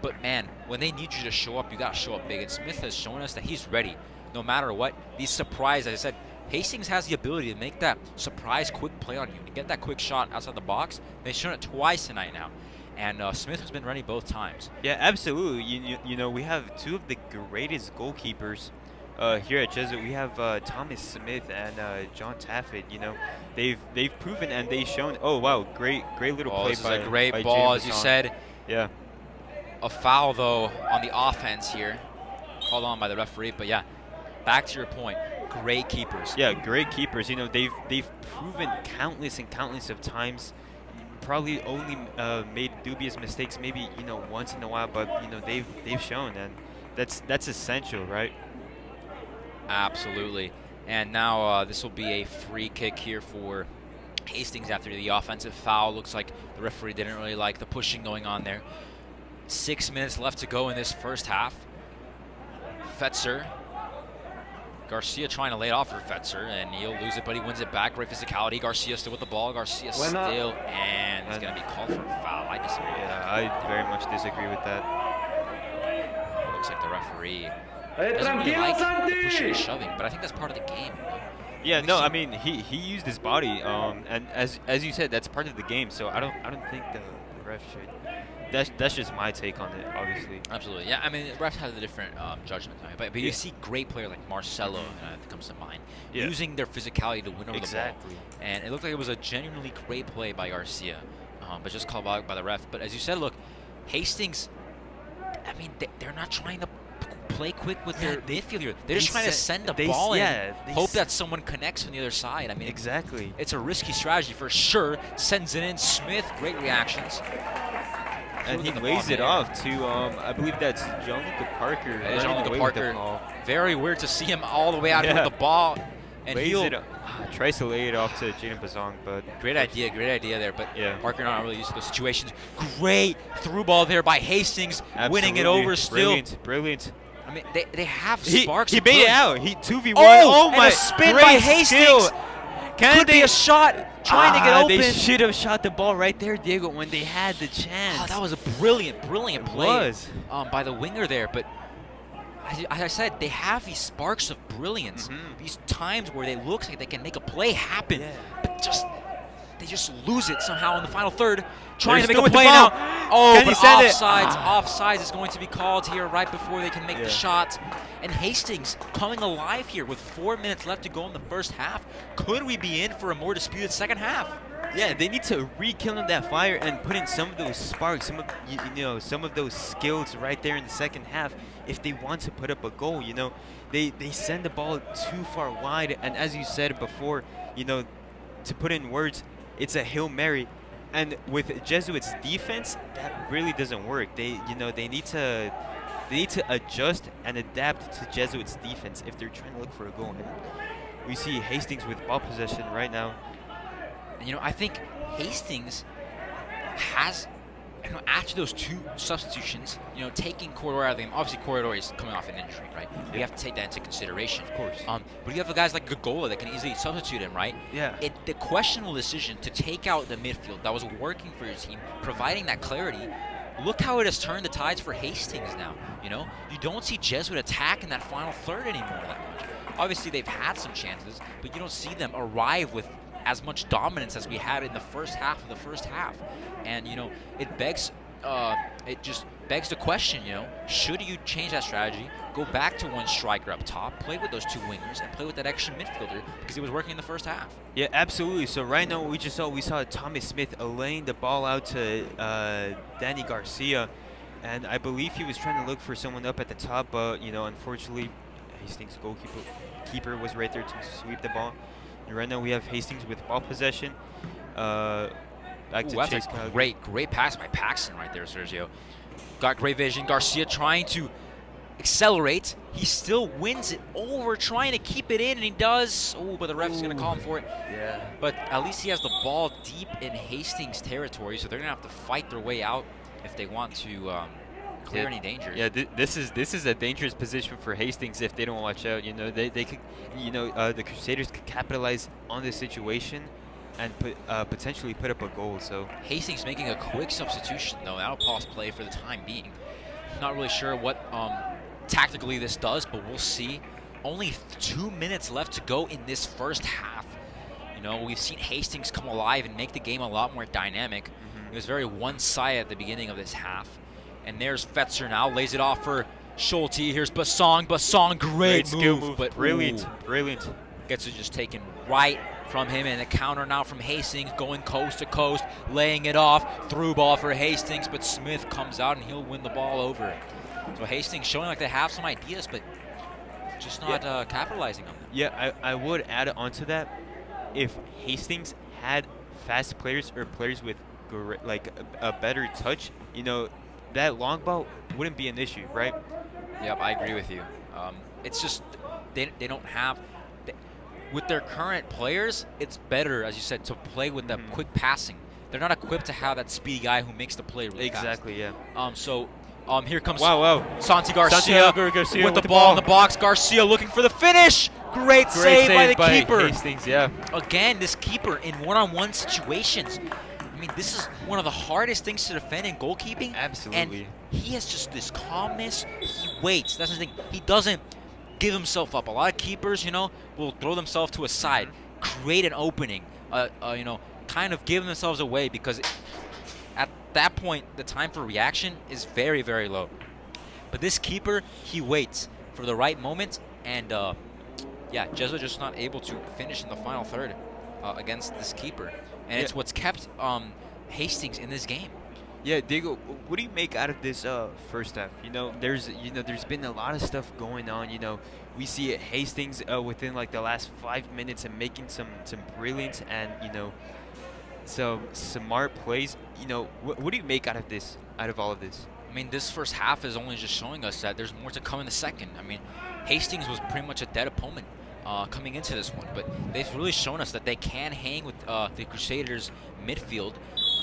But, man, when they need you to show up, you got to show up big. And Smith has shown us that he's ready no matter what. These surprise, as I said, Hastings has the ability to make that surprise quick play on you, to get that quick shot outside the box. They've shown it twice tonight now. And Smith has been ready both times. Yeah, absolutely. We have two of the greatest goalkeepers here at Jesuit. We have Thomas Smith and John Taffet. They've proven and they've shown. Oh wow, great little play this by is a great by ball, Jaden as you Basong. said. Yeah. A foul though on the offense here, called on by the referee. But yeah, back to your point. Great keepers. Yeah, great keepers. They've proven countless and countless of times. Probably only made dubious mistakes, maybe once in a while, but they've shown, and that's essential, right? Absolutely. And now this will be a free kick here for Hastings after the offensive foul. Looks like the referee didn't really like the pushing going on there. 6 minutes left to go in this first half. Fetzer. Garcia trying to lay it off for Fetzer, and he'll lose it, but he wins it back. Great physicality. Garcia still with the ball. Garcia still, and it's going to be called for a foul. I disagree. Yeah, I very much disagree with that. Looks like the referee doesn't really like the pushing and shoving, but I think that's part of the game. Yeah, no, I mean he used his body, and as you said, that's part of the game. So I don't think the ref should that's just my take on it, obviously. Absolutely. Yeah, I mean, refs have a different judgment on it. But you Yeah. see great player like Marcelo, that comes to mind, Yeah. using their physicality to win over Exactly. the ball. And it looked like it was a genuinely great play by Garcia, but just called out by the ref. But as you said, look, Hastings, I mean, they're not trying to play quick with their midfielder. They're just trying to send the ball and hope that someone connects from the other side. I mean, exactly. it's a risky strategy for sure. Sends it in. Smith, great reactions. And he lays it off to, I believe that's Gianluca Parker. That is Gianluca running away with the Parker. ball. Very weird to see him all the way out here with the ball. And Lays he'll it, tries to lay it off to Jaden Bazong, but great idea there. But Yeah. Parker not really used to those situations. Great through ball there by Hastings, winning it absolutely over still. brilliant, brilliant. I mean, they have He sparks. made of it brilliance. out. He 2v1. Oh, my! and a spin great by Hastings. skill. Could be a shot trying to get open. They should have shot the ball right there, Diego, when they had the chance. Oh, that was a brilliant play was. by the winger there. But as I said, they have these sparks of brilliance, these times where they look like they can make a play happen, but they just lose it somehow in the final third, trying to make a play now. Oh, Can but he send it? offsides is going to be called here right before they can make the shot. And Hastings coming alive here with 4 minutes left to go in the first half. Could we be in for a more disputed second half? Yeah, they need to rekindle that fire and put in some of those sparks, some of some of those skills right there in the second half if they want to put up a goal. They send the ball too far wide, and as you said before, to put in words, it's a Hail Mary. And with Jesuits' defense, that really doesn't work. They need to adjust and adapt to Jesuits' defense if they're trying to look for a goal. And we see Hastings with ball possession right now. And, I think Hastings has, after those two substitutions, taking Corridor out of the game. Obviously, Corridor is coming off an injury, right? We have to take that into consideration. Of course. But you have guys like Gagola that can easily substitute him, right? Yeah. The questionable decision to take out the midfield that was working for your team, providing that clarity. Look how it has turned the tides for Hastings now. You don't see Jesuit attack in that final third anymore that much. Obviously, they've had some chances, but you don't see them arrive with as much dominance as we had in the first half of the first half. And, it just begs the question, should you change that strategy, go back to one striker up top, play with those two wingers, and play with that extra midfielder because it was working in the first half? Yeah, absolutely. So right now we saw Thomas Smith laying the ball out to Danny Garcia, and I believe he was trying to look for someone up at the top, but unfortunately, Hastings' keeper was right there to sweep the ball. And right now we have Hastings with ball possession. Back to Chase Calgary. Great pass by Paxton right there, Sergio. Got great vision. Garcia trying to accelerate. He still wins it over, trying to keep it in, and he does. Oh, but the ref's going to call him for it. Yeah. But at least he has the ball deep in Hastings' territory, so they're going to have to fight their way out if they want to clear any danger. Yeah, this is a dangerous position for Hastings if they don't watch out. They could, the Crusaders could capitalize on this situation and potentially put up a goal. So Hastings making a quick substitution though. That'll pause play for the time being. Not really sure what tactically this does, but we'll see. Only 2 minutes left to go in this first half. We've seen Hastings come alive and make the game a lot more dynamic. It was very one-sided at the beginning of this half. And there's Fetzer now, lays it off for Schulte. Here's Basong. Basong, great skill move, but brilliant. Gets it just taken right from him, and a counter now from Hastings, going coast to coast, laying it off. Through ball for Hastings, but Smith comes out and he'll win the ball over. So Hastings showing like they have some ideas, but just not capitalizing on them. Yeah, I would add on to that. If Hastings had fast players or players with a better touch, that long ball wouldn't be an issue, right? Yep, I agree with you. It's just they don't have with their current players. It's better, as you said, to play with that quick passing. They're not equipped to have that speedy guy who makes the play really fast. Exactly, yeah. Here comes Santi Garcia with the ball in the box. Garcia looking for the finish. Great save by the keeper. Hastings, yeah. Again, this keeper in one-on-one situations. I mean, this is one of the hardest things to defend in goalkeeping. Absolutely. And he has just this calmness. He waits. That's the thing. He doesn't give himself up. A lot of keepers, will throw themselves to a side, create an opening, kind of give themselves away because that point, the time for reaction is very, very low. But this keeper, he waits for the right moment, and yeah, Jesuit just not able to finish in the final third against this keeper, and Yeah. it's what's kept Hastings in this game. Yeah, Diego, what do you make out of this first half? There's been a lot of stuff going on. We see it Hastings within like the last 5 minutes and making some brilliant and some smart plays. What do you make out of this? Out of all of this? I mean, this first half is only just showing us that there's more to come in the second. I mean, Hastings was pretty much a dead opponent coming into this one, but they've really shown us that they can hang with the Crusaders midfield.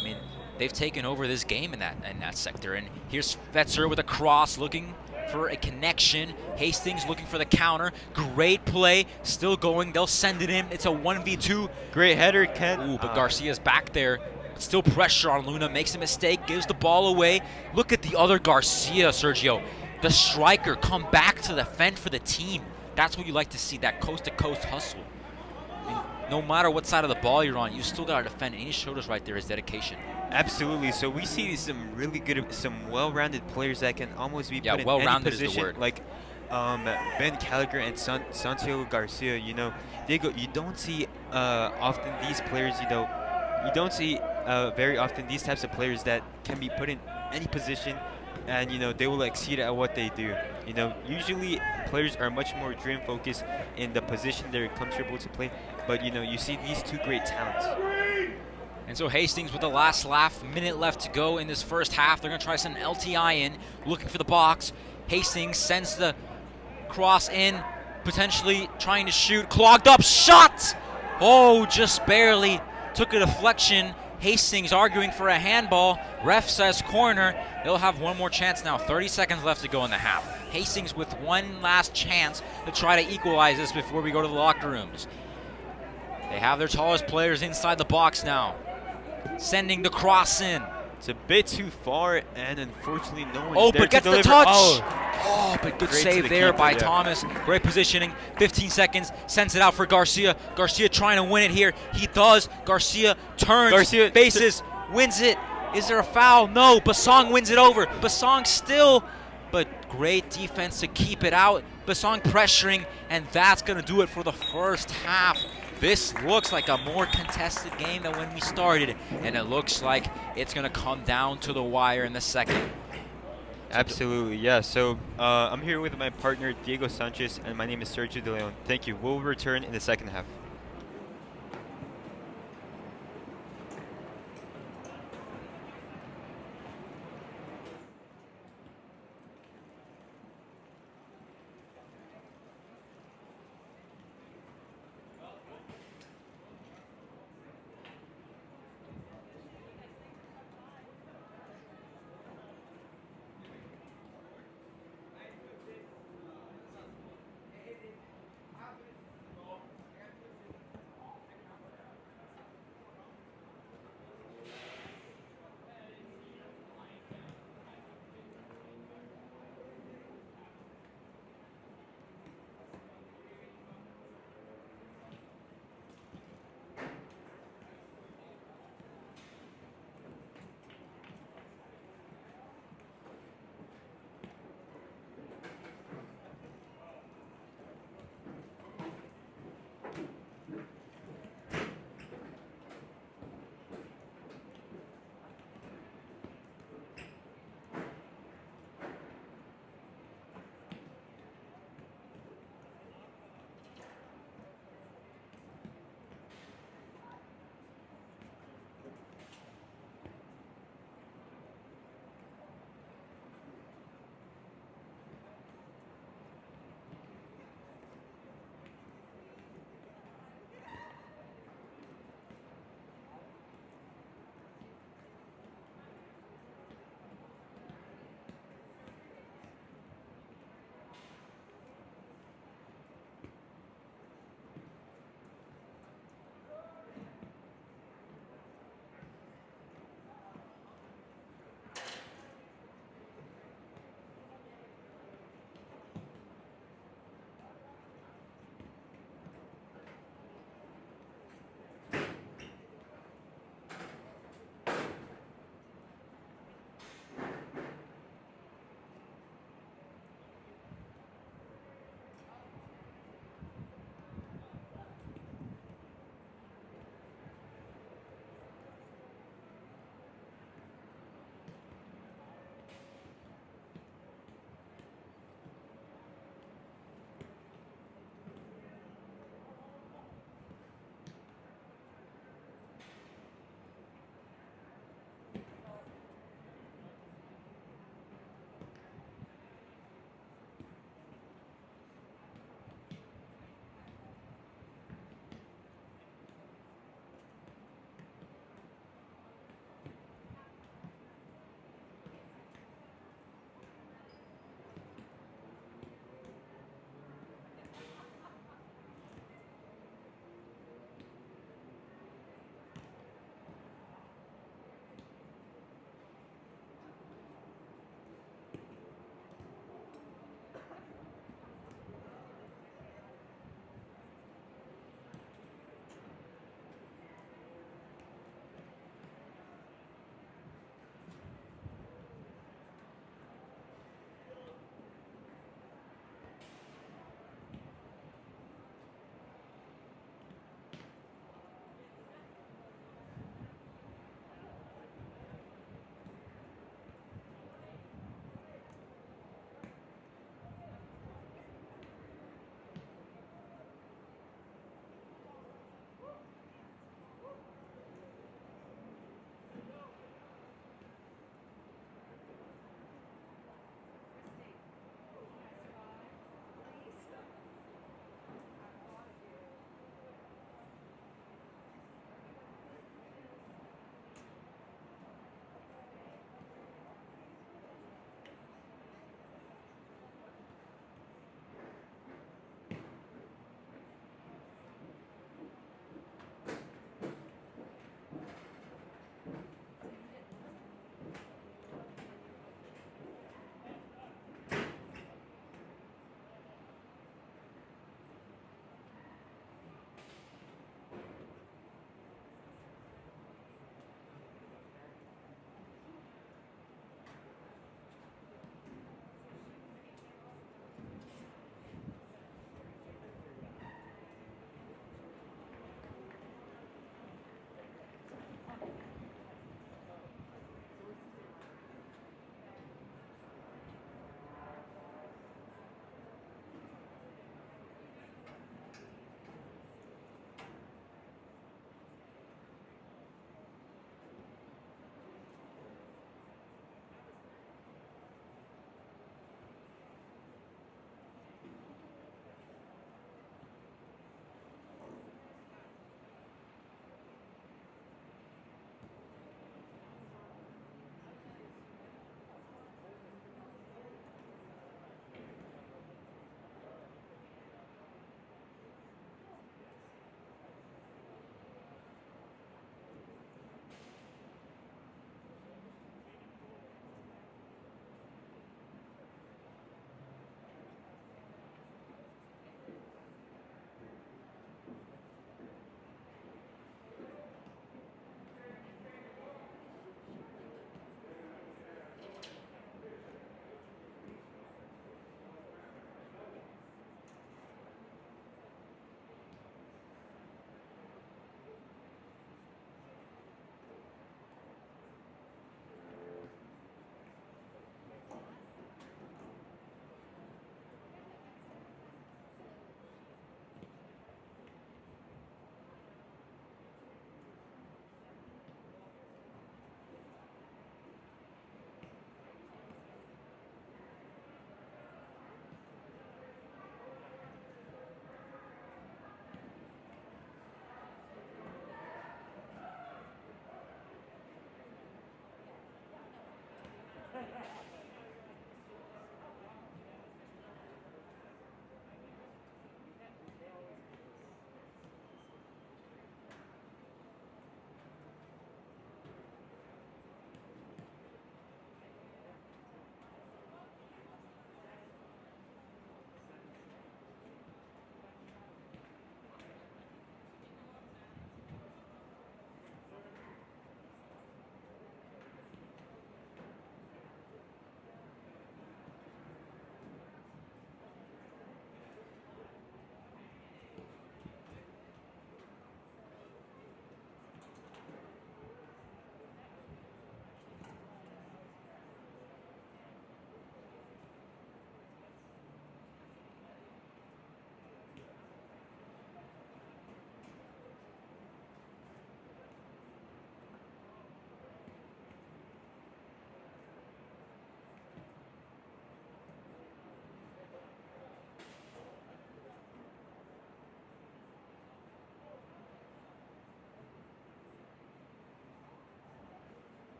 I mean, they've taken over this game in that sector. And here's Fetzer with a cross, looking for a connection. Hastings looking for the counter. Great play, still going. They'll send it in. It's a 1v2. Great header, Ken. Ooh, but Garcia's back there. Still pressure on Luna, makes a mistake, gives the ball away. Look at the other Garcia, Sergio. The striker come back to defend for the team. That's what you like to see, that coast-to-coast hustle. I mean, no matter what side of the ball you're on, you still got to defend, and he showed us right there his dedication. Absolutely. So we see some really good, some well-rounded players that can almost be put in well-rounded any position. is the word. Like Ben Gallagher and Santiago Garcia. Diego, you don't see often these players. You don't see very often these types of players that can be put in any position, and they will exceed at what they do. Usually players are much more dream focused in the position they're comfortable to play. But you see these two great talents. And so Hastings with the last minute left to go in this first half. They're going to try to send an LTI in, looking for the box. Hastings sends the cross in, potentially trying to shoot. Clogged up shot! Oh, just barely. Took a deflection. Hastings arguing for a handball. Ref says corner. They'll have one more chance now. 30 seconds left to go in the half. Hastings with one last chance to try to equalize this before we go to the locker rooms. They have their tallest players inside the box now. Sending the cross in. It's a bit too far, and unfortunately, no one. Oh, but gets the touch. Oh, But good Great save to the there keeper, by yeah. Thomas. Great positioning. 15 seconds. Sends it out for Garcia. Garcia trying to win it here. He does. Garcia turns. Garcia faces. Wins it. Is there a foul? No. Basong wins it over. Basong still. But great defense to keep it out. Basong pressuring. And that's going to do it for the first half. This looks like a more contested game than when we started, and it looks like it's going to come down to the wire in the second. Absolutely, yeah. So I'm here with my partner Diego Sanchez, and my name is Sergio De Leon. Thank you. We'll return in the second half.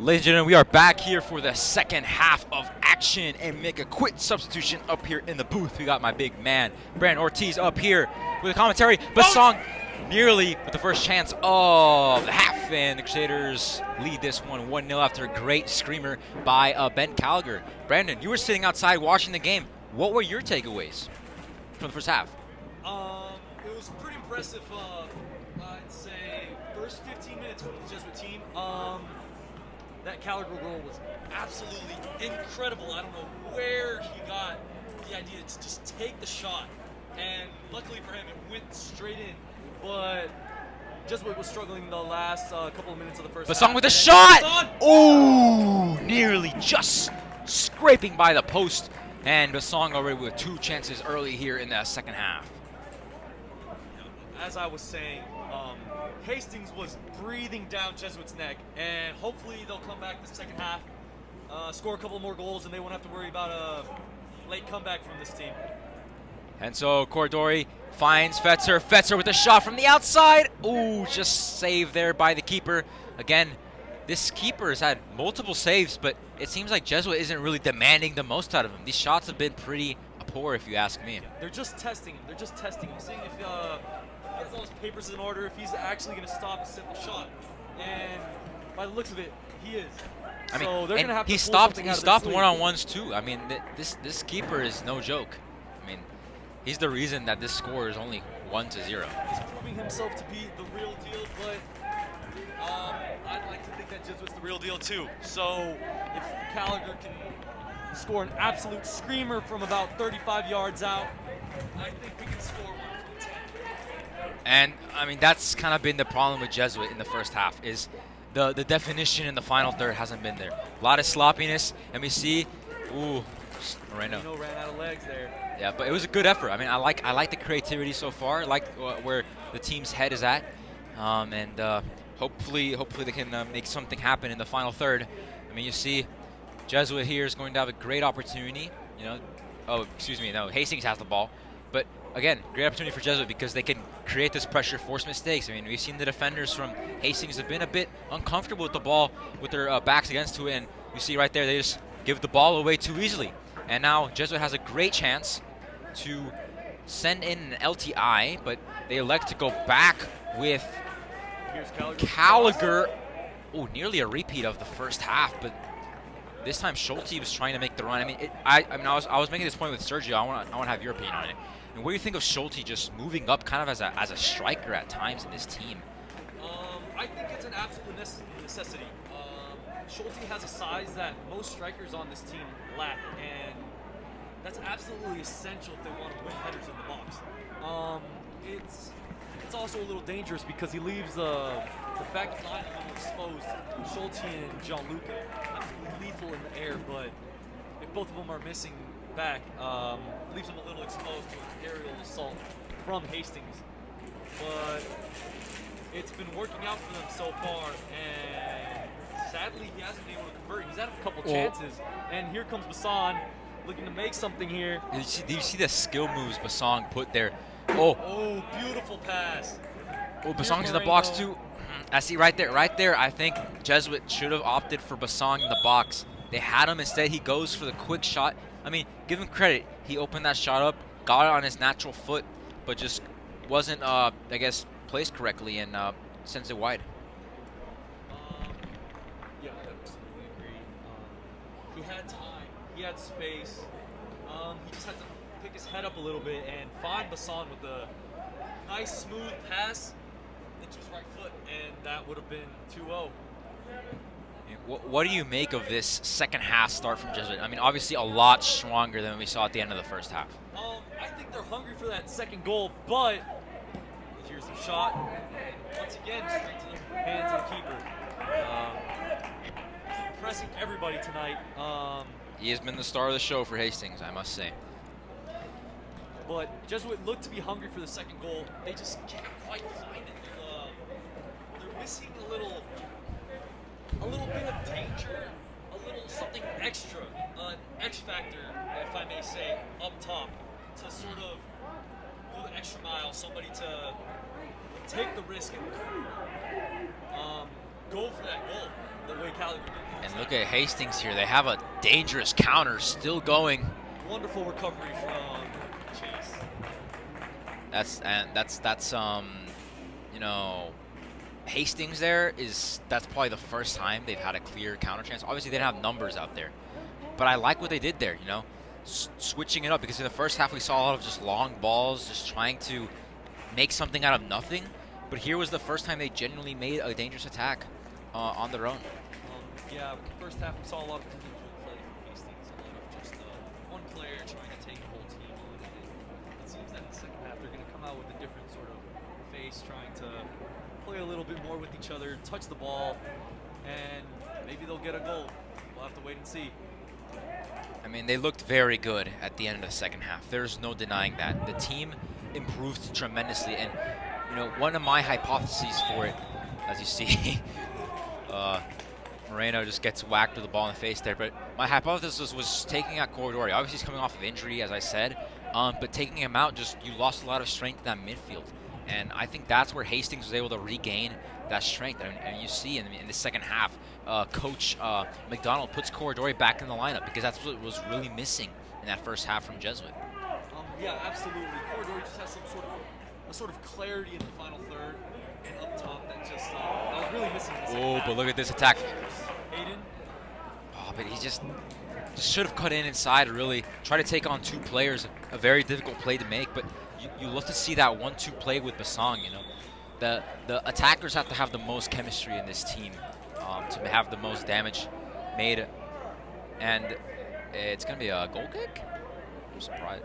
Ladies and gentlemen, we are back here for the second half of action and make a quick substitution up here in the booth. We got my big man, Brandon Ortiz, up here with the commentary. Basong nearly with the first chance of the half, and the Crusaders lead this one 1-0 after a great screamer by Ben Gallagher. Brandon, you were sitting outside watching the game. What were your takeaways from the first half? It was pretty impressive, I'd say, first 15 minutes from the Jesuit team. That Gallagher goal was absolutely incredible. I don't know where he got the idea to just take the shot. And luckily for him, it went straight in. But Jesuit was struggling the last couple of minutes of the first half. Basong with a shot! Oh, nearly just scraping by the post. And Basong already with 2 chances early here in the second half. As I was saying, Hastings was breathing down Jesuit's neck, and hopefully they'll come back the second half, score a couple more goals, and they won't have to worry about a late comeback from this team. And so Corridori finds Fetzer. Fetzer with a shot from the outside. Ooh, just saved there by the keeper. Again, this keeper has had multiple saves, but it seems like Jesuit isn't really demanding the most out of him. These shots have been pretty poor, if you ask me. They're just testing him. They're just testing him, seeing if he has all his papers in order, if he's actually going to stop a simple shot. And by the looks of it, he is. I mean, so they're going to have to he pull stopped. something He out of stopped their sleeve. one-on-ones too. I mean, this keeper is no joke. I mean, he's the reason that this score is only 1-0. He's proving himself to be the real deal, but I'd like to think that Jesuit's the real deal too. So if Gallagher can score an absolute screamer from about 35 yards out, I think we can score 1 from 10. And I mean, that's kind of been the problem with Jesuit in the first half, is the definition in the final third hasn't been there. A lot of sloppiness, and we see, ooh, Moreno. Ran out of legs there. Yeah, but it was a good effort. I mean, I like the creativity so far. I like where the team's head is at, and hopefully they can make something happen in the final third. I mean, you see, Jesuit here is going to have a great opportunity. You know, oh, excuse me, no, Hastings has the ball, but again, great opportunity for Jesuit because they can create this pressure, force mistakes. I mean, we've seen the defenders from Hastings have been a bit uncomfortable with the ball, with their backs against it, and you see right there, they just give the ball away too easily. And now Jesuit has a great chance to send in an LTI, but they elect to go back with Here's Gallagher. Oh, nearly a repeat of the first half, but this time Schulte was trying to make the run. I mean, I was making this point with Sergio. I want to have your opinion on it. And what do you think of Schulte just moving up kind of as a striker at times in this team? I think it's an absolute necessity. Schulte has a size that most strikers on this team lack, and that's absolutely essential if they want to win headers in the box. It's also a little dangerous because he leaves the back line a little exposed. Schulte and Gianluca, absolutely lethal in the air, but if both of them are missing back, leaves him a little exposed to an aerial assault from Hastings. But it's been working out for them so far, and sadly he hasn't been able to convert. He's had a couple chances, and here comes Basong looking to make something here. Do you see the skill moves Basong put there? Oh, beautiful pass. Oh, Basong's in the box too. I see right there. I think Jesuit should have opted for Basong in the box. They had him. Instead, he goes for the quick shot. I mean, give him credit. He opened that shot up, got it on his natural foot, but just wasn't, I guess, placed correctly and sends it wide. Yeah, I absolutely agree. He had time. He had space. He just had to pick his head up a little bit and find Basong with a nice, smooth pass into his right foot, and that would have been 2-0. What do you make of this second half start from Jesuit? I mean, obviously a lot stronger than we saw at the end of the first half. I think they're hungry for that second goal, but here's the shot, and once again, straight to the hands of the keeper. Impressing everybody tonight. He has been the star of the show for Hastings, I must say. But Jesuit looked to be hungry for the second goal. They just can't quite find it. They're missing a little bit of danger, a little something extra, an X factor, if I may say, up top to sort of go the extra mile. Somebody to take the risk and go for that goal the way Cali did. And look at Hastings here. They have a dangerous counter still going. Wonderful recovery from Chase. That's you know, Hastings that's probably the first time they've had a clear counter chance. Obviously, they didn't have numbers out there, but I like what they did there. You know, switching it up, because in the first half we saw a lot of just long balls, just trying to make something out of nothing. But here was the first time they genuinely made a dangerous attack on their own. Yeah, first half we saw a lot of individual play from Hastings, a lot of just one player trying to take the whole team on. And it seems that in the second half they're going to come out with a different sort of face, trying to play a little bit more with each other, touch the ball, and maybe they'll get a goal. We'll have to wait and see. I mean, they looked very good at the end of the second half. There's no denying that. The team improved tremendously, and you know, one of my hypotheses for it, as you see, Moreno just gets whacked with the ball in the face there. But my hypothesis was taking out Corridori. Obviously, he's coming off of injury, as I said, but taking him out, just you lost a lot of strength in that midfield. And I think that's where Hastings was able to regain that strength. And you see in the second half, Coach McDonald puts Corridori back in the lineup, because that's what was really missing in that first half from Jesuit. Yeah, absolutely. Corridori just has a sort of clarity in the final third and up top that was really missing. In the second half. But look at this attack. Aiden. Oh, but he just should have cut in inside, really try to take on two players. A very difficult play to make, but you love to see that 1-2 play with Basang. You know, the attackers have to have the most chemistry in this team to have the most damage made, and it's gonna be a goal kick. I'm surprised.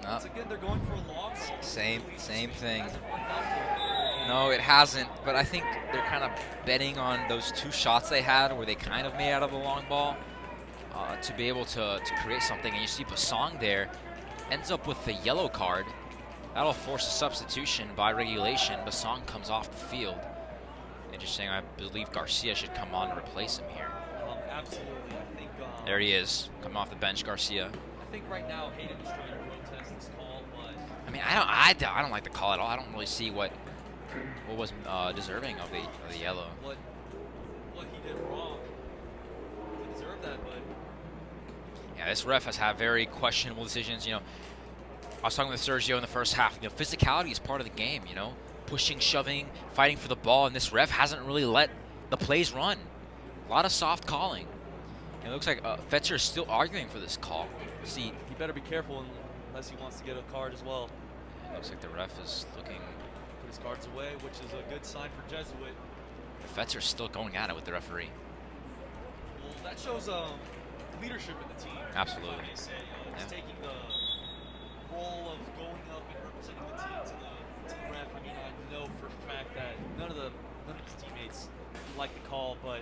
Once again, they're going for a long ball. Same thing. No, it hasn't, but I think they're kind of betting on those two shots they had where they kind of made out of the long ball to be able to create something. And you see Basang there ends up with the yellow card. That'll force a substitution by regulation. Basang comes off the field. Interesting. I believe Garcia should come on to replace him here. Absolutely. I think there he is, coming off the bench, Garcia. I think right now Hayden is trying to protest this call, but I mean, I don't like the call at all. I don't really see what was deserving of the yellow. What he did wrong to deserve that, but yeah, this ref has had very questionable decisions. You know, I was talking with Sergio in the first half. You know, physicality is part of the game. You know, pushing, shoving, fighting for the ball, and this ref hasn't really let the plays run. A lot of soft calling. And it looks like Fetzer is still arguing for this call. See, he better be careful unless he wants to get a card as well. It looks like the ref is looking. Put his cards away, which is a good sign for Jesuit. Fetzer's still going at it with the referee. Well, that shows leadership in the team. Absolutely. He's taking the role of going up and representing the team to the ref. I mean, I know for a fact that none of his teammates like the call, but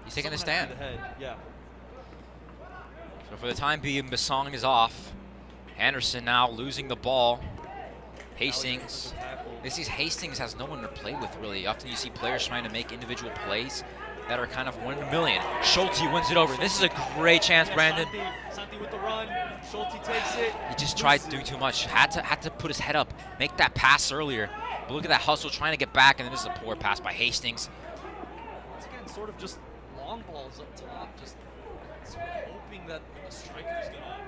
he's taking the stand. The head. Yeah. So for the time being, Basang is off. Anderson now losing the ball. Hastings. This is Hastings has no one to play with, really. Often you see players trying to make individual plays that are kind of 1 in a million. Schulte wins it over. This is a great chance, Brandon. Santi with the run. Schulte takes it. He just tried to do too much. Had to put his head up, make that pass earlier. But look at that hustle, trying to get back, and then this is a poor pass by Hastings. Once again, sort of just long balls up top, just sort of hoping that the striker's gonna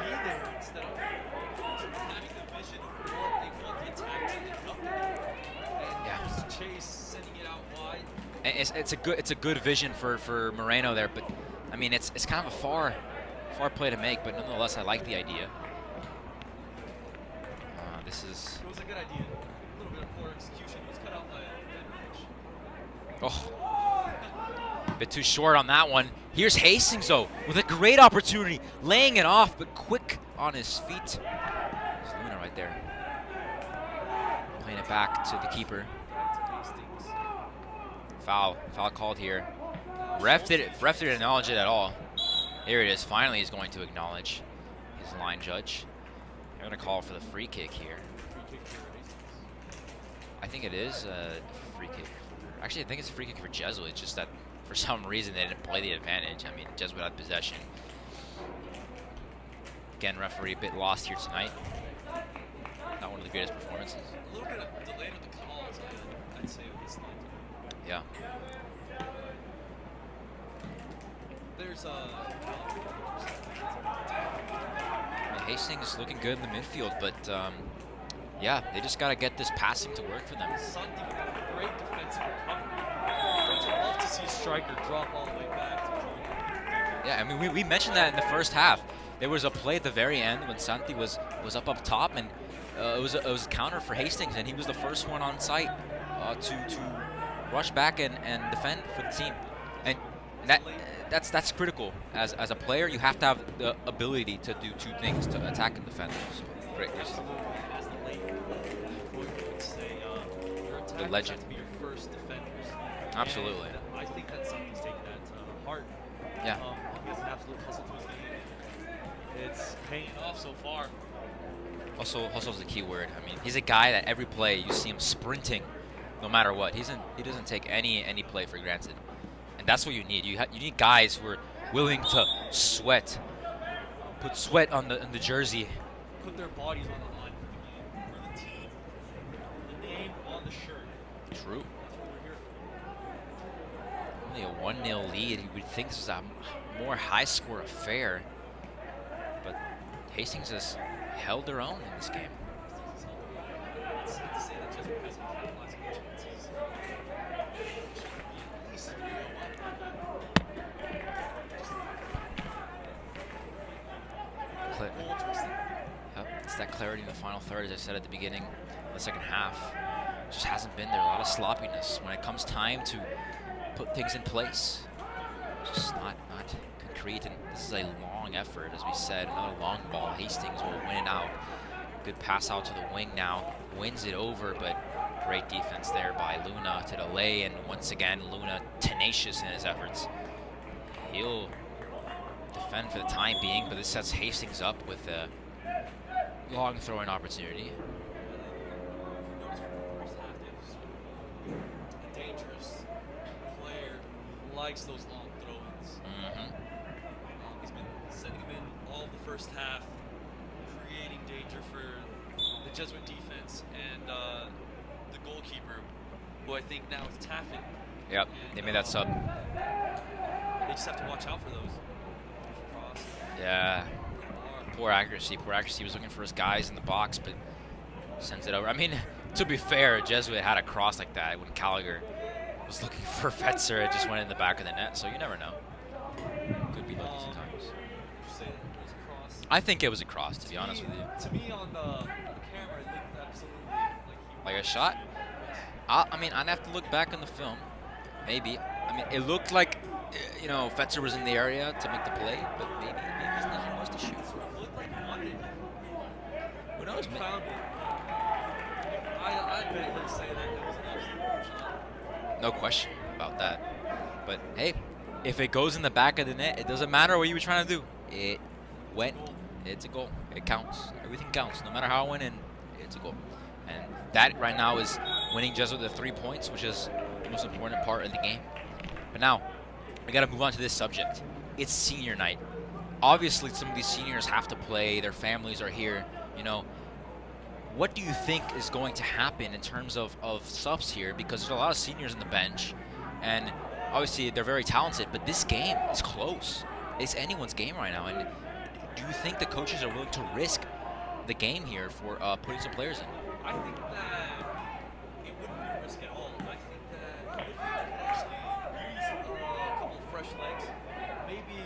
be there instead of having the vision of what they want the attack to end up in. And there's Chase sending it out wide. And it's a good vision for Moreno there, but I mean it's kind of a far play to make, but nonetheless I like the idea. It was a good idea. A little bit of poor execution. It was cut out by a bit too short on that one. Here's Hastings though with a great opportunity, laying it off, but quick on his feet. There's Luna right there, playing it back to the keeper. Foul called here. Ref didn't acknowledge it at all. Here it is. Finally, he's going to acknowledge his line judge. They're going to call for the free kick here. I think it is a free kick. Actually, I think it's a free kick for Jesuit. It's just that for some reason they didn't play the advantage. I mean, Jesuit had possession. Again, referee a bit lost here tonight. Not one of the greatest performances. A little bit of delay with the calls, I'd say, with this line. Yeah. There's Hastings is looking good in the midfield, but yeah, they just got to get this passing to work for them. Sunday, great defensive recovery. Don't you love to see a striker drop all the way back to join him? Yeah, I mean, we mentioned that in the first half. There was a play at the very end when Santi was up top, and it was a counter for Hastings, and he was the first one on site to rush back and defend for the team. And that's critical. As a player, you have to have the ability to do two things, to attack and defend. So, great result. As the late would say, your attack The legend. has to be your first defenders. Absolutely. And I think that Santi's taking that to heart. Yeah. He has an absolute hustle to his game. It's paying off so far. Hustle is the key word. I mean, he's a guy that every play you see him sprinting, no matter what. He doesn't take any play for granted, and that's what you need. You need guys who are willing to sweat, put sweat on the jersey. Put their bodies on the line for the game, for the team, the name on the shirt. True. That's what we're here for. Only a 1-0 lead. You would think this is a more high-score affair, but Hastings has held their own in this game. It's sad to say that Jesuit hasn't capitalized on chances. Should be at least 3-0 up. Goal to extend. Yep, it's that clarity in the final third, as I said at the beginning of the second half. Just hasn't been there. A lot of sloppiness when it comes time to put things in place. Just not concrete, and this is a long effort, as we said. Another long ball. Hastings will win it out. Good pass out to the wing now. Wins it over, but great defense there by Luna to delay, and once again, Luna tenacious in his efforts. He'll defend for the time being, but this sets Hastings up with a long throwing opportunity. Notice from the first half, there's a dangerous player who likes those long throw-ins. He's been sending them in all of the first half, creating danger for the Jesuit defense and the goalkeeper, who I think now is Taffet. Yep, they made that sub. They just have to watch out for those. Cross. Yeah, poor accuracy. He was looking for his guys in the box, but sends it over. I mean, to be fair, Jesuit had a cross like that when Gallagher was looking for Fetzer. It just went in the back of the net, so you never know. Could be lucky sometimes. Would you say it was a cross? I think it was a cross, to be honest with you. To me, on the camera, it looked absolutely Like a shot? I mean, I'd have to look back on the film. Maybe. I mean, it looked like, you know, Fetzer was in the area to make the play, but maybe his vision was to shoot. It looked like he wanted it. Who knows? He found it. I bet he'll say that it was an absolute shot. No question about that. But hey, if it goes in the back of the net, it doesn't matter what you were trying to do. It went. It's a goal. It counts. Everything counts. No matter how it went in, it's a goal. And that right now is winning Jesuit the 3 points, which is the most important part of the game. But now, we got to move on to this subject. It's senior night. Obviously, some of these seniors have to play. Their families are here. You know, what do you think is going to happen in terms of subs here? Because there's a lot of seniors on the bench, and obviously they're very talented, but this game is close. It's anyone's game right now. And do you think the coaches are willing to risk the game here for putting some players in? I think that it wouldn't be a risk at all. I think that if we could actually use a couple of fresh legs, maybe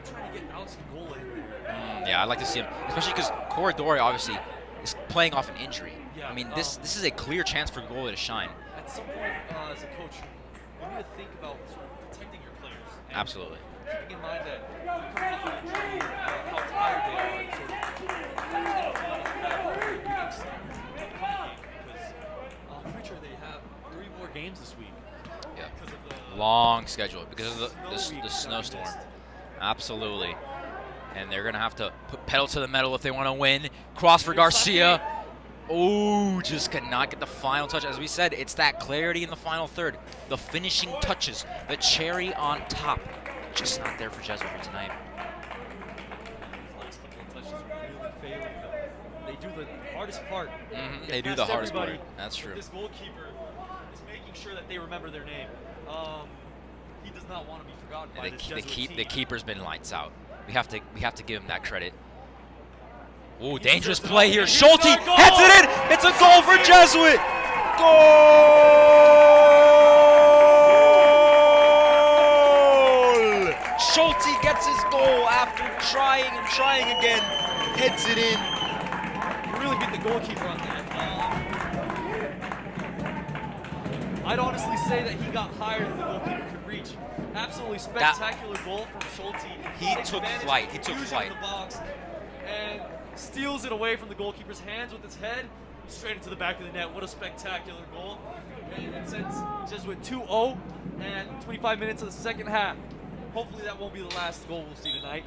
trying to get Alex Gola in there. Yeah, I'd like to see him, especially because Corridori obviously is playing off an injury. Yeah, I mean, this is a clear chance for Gola to shine. At some point, as a coach, you need to think about sort of protecting your players. And Absolutely. keeping in mind that coming off an injury, how tired they are, and sort of because I'm pretty sure they have 3 more games this week. Yeah. Because of the Long schedule because of the week that we snowstorm. missed. Absolutely. And they're going to have to put pedal to the metal if they want to win. Cross for Garcia. Oh, just cannot get the final touch. As we said, it's that clarity in the final third. The finishing touches, the cherry on top. Just not there for Jesuit here tonight. These last couple of touches are really failing them. They do the hardest part. They do the past hardest part. everybody, That's but true. This goalkeeper is making sure that they remember their name. He does not want to be forgotten by this Jesuit team. The keeper's been lights out. We have to give him that credit. Oh, dangerous play here. Schulte heads it in. It's a goal for Jesuit. Goal! Schulte gets his goal after trying and trying again. Heads it in. You really beat the goalkeeper on that. I'd honestly say that he got higher than the goalkeeper could reach. Absolutely spectacular goal from Schulte. He took flight. He took Using flight. the box and steals it away from the goalkeeper's hands with his head straight into the back of the net. What a spectacular goal. And it sends Jesuit 2-0 and 25 minutes of the second half. Hopefully that won't be the last goal we'll see tonight.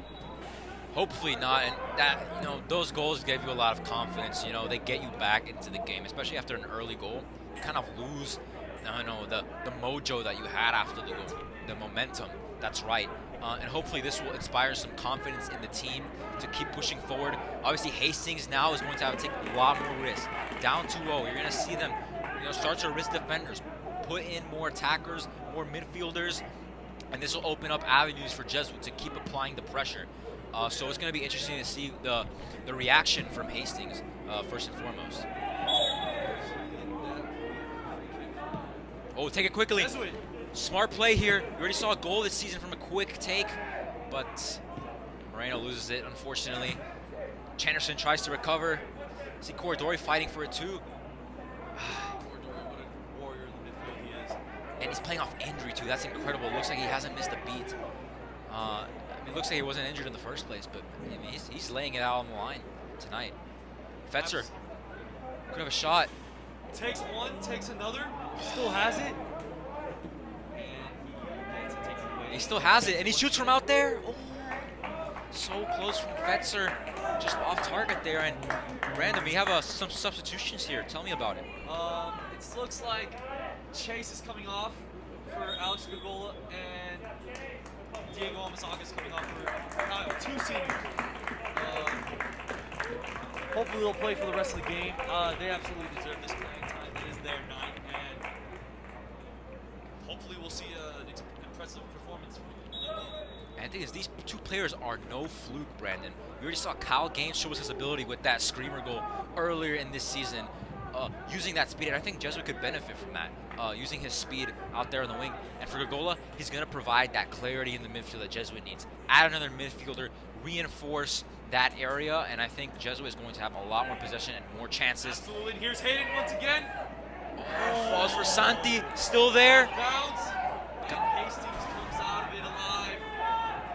Hopefully not, and that, those goals give you a lot of confidence. They get you back into the game, especially after an early goal. You kind of lose, the mojo that you had after the goal, the momentum. That's right. And hopefully this will inspire some confidence in the team to keep pushing forward. Obviously, Hastings now is going to have to take a lot more risks. Down 2-0, you're going to see them, start to risk defenders, put in more attackers, more midfielders, and this will open up avenues for Jesuit to keep applying the pressure. So it's going to be interesting to see the reaction from Hastings, first and foremost. Oh, take it quickly. Jesuit. Smart play here. You already saw a goal this season from a quick take, but Moreno loses it, unfortunately. Chanderson tries to recover. See Corridori fighting for it too. Corridori, what a warrior in the midfield he is. And he's playing off injury too. That's incredible. It looks like he hasn't missed a beat. It looks like he wasn't injured in the first place, but he's laying it out on the line tonight. Fetzer could have a shot. Takes one, takes another, still has it. And he gets it taken away. He still has it, and he shoots from out there. Oh, so close from Fetzer, just off target there. And Brandon, we have some substitutions here. Tell me about it. It looks like Chase is coming off for Alex Gagola, and Diego Amazaga is coming off for Kyle, two seniors. Hopefully they'll play for the rest of the game. They absolutely deserve this playing time. It is their night, and hopefully we'll see an impressive performance from them. And the thing is, these two players are no fluke, Brandon. We already saw Kyle Gaines show us his ability with that screamer goal earlier in this season, using that speed, and I think Jesuit could benefit from that, using his speed out there on the wing. And for Gagola, he's going to provide that clarity in the midfield that Jesuit needs. Add another midfielder, reinforce that area, and I think Jesuit is going to have a lot more possession and more chances. Absolutely. Here's Hayden once again. Falls for Santi, still there. Bounce. And Hastings comes out of it alive,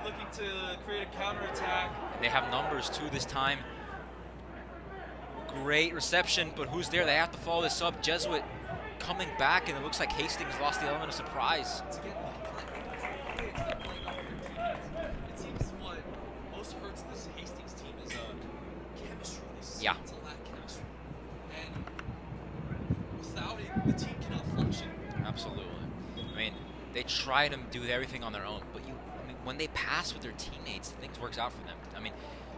looking to create a counterattack. And they have numbers too this time. Great reception, but who's there? They have to follow this up. Jesuit coming back, and it looks like Hastings lost the element of surprise. Once again, it seems what most hurts this Hastings team is chemistry. They seem to lack chemistry. And without it, the team cannot function. Absolutely. I mean, they try to do everything on their own, but when they pass with their teammates, things works out for them. I mean,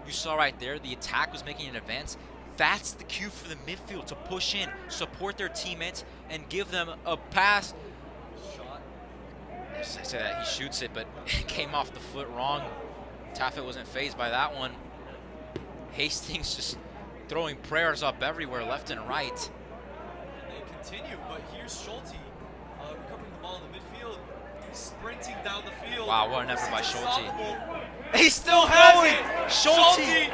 you saw right there, the attack was making an advance. That's the cue for the midfield to push in, support their teammates, and give them a pass. Shot. Yes, I said that he shoots it, but it came off the foot wrong. Taffet wasn't fazed by that one. Hastings just throwing prayers up everywhere, left and right. And they continue, but here's Schulte recovering the ball in the midfield, sprinting down the field. Wow, what an effort by It's Schulte. unstoppable. He's still Has going! it. Schulte!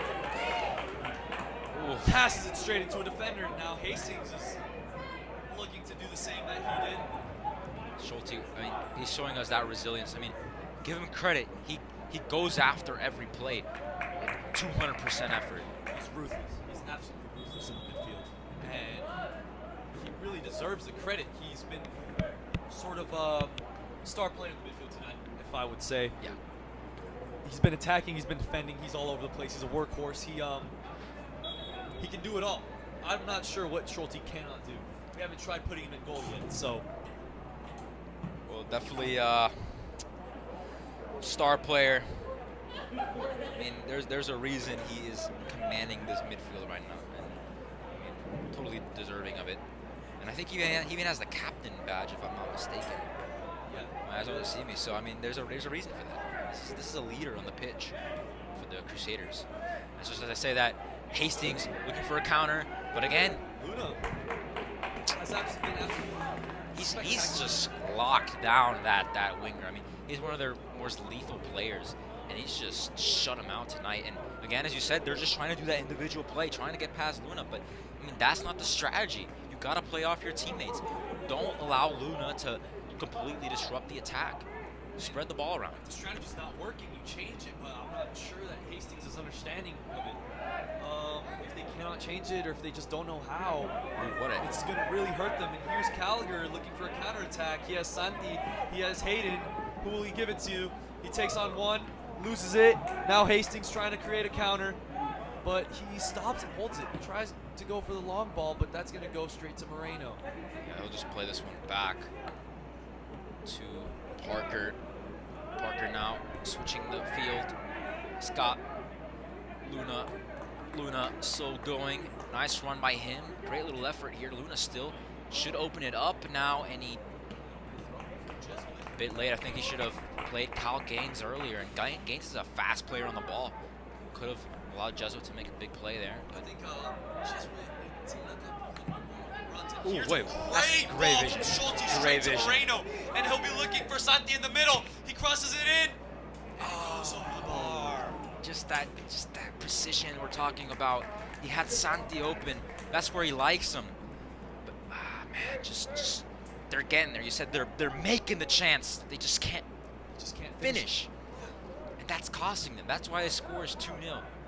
Passes it straight into a defender. Now Hastings is looking to do the same that he did. Schulte, I mean, he's showing us that resilience. I mean, give him credit. He goes after every play. 200% effort. He's ruthless. He's absolutely ruthless in the midfield. And he really deserves the credit. He's been sort of a star player in the midfield tonight, if I would say. Yeah. He's been attacking, he's been defending, he's all over the place. He's a workhorse. He can do it all. I'm not sure what Schulte cannot do. We haven't tried putting him in goal yet, so. Well, definitely star player. I mean, there's a reason he is commanding this midfield right now, and I mean, totally deserving of it. And I think he even has the captain badge, if I'm not mistaken. Yeah. My eyes don't see me, so I mean, there's a reason for that. This is a leader on the pitch for the Crusaders. It's just as I say that, Hastings looking for a counter, but again, Luna has been absolutely he's just locked down that winger. I mean, he's one of their most lethal players, and he's just shut him out tonight. And again, as you said, they're just trying to do that individual play, trying to get past Luna. But I mean, that's not the strategy. You got to play off your teammates. Don't allow Luna to completely disrupt the attack. Spread the ball around. The strategy's not working, you change it, but I'm not sure that Hastings is understanding of it. If they cannot change it, or if they just don't know how, it's going to really hurt them. And here's Gallagher looking for a counterattack. He has Santi, he has Hayden. Who will he give it to? He takes on one, loses it. Now Hastings trying to create a counter, but he stops and holds it. Tries to go for the long ball, but that's going to go straight to Moreno. Yeah, he'll just play this one back to Parker. Parker now switching the field. Scott, Luna still going. Nice run by him. Great little effort here. Luna still should open it up now, and he a bit late. I think he should have played Kyle Gaines earlier, and Gaines is a fast player on the ball. Could have allowed Jesuit to make a big play there. I think Jesuit needs to look up. Ooh, wait, Great great ball vision. from Schulte Great straight to vision. Moreno, and he'll be looking for Santi in the middle. He crosses it in, and it goes over the bar. Just that precision we're talking about. He had Santi open. That's where he likes him. But man, just they're getting there. You said they're making the chance. They just can't finish. And that's costing them. That's why the score is 2-0.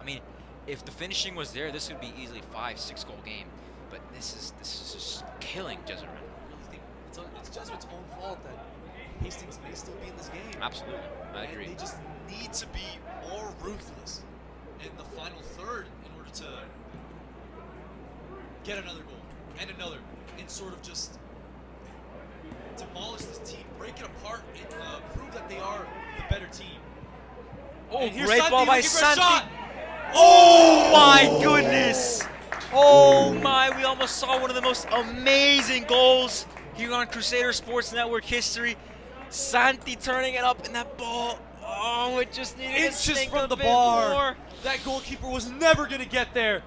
I mean, if the finishing was there, this would be easily 5-6 goal game. But this is just killing Jesuit. I really think it's Jesuit's own fault that Hastings may still be in this game. Absolutely, I agree. And they just need to be more ruthless in the final third in order to get another goal and another, and sort of just demolish this team, break it apart, and prove that they are the better team. Oh, And here's great Santi ball by looking for a Santi. shot. Oh my goodness. Oh my, we almost saw one of the most amazing goals here on Crusader Sports Network history. Santi turning it up, and that ball, oh, it just needed to Inches sink from a the bit bar. more. That goalkeeper was never going to get there.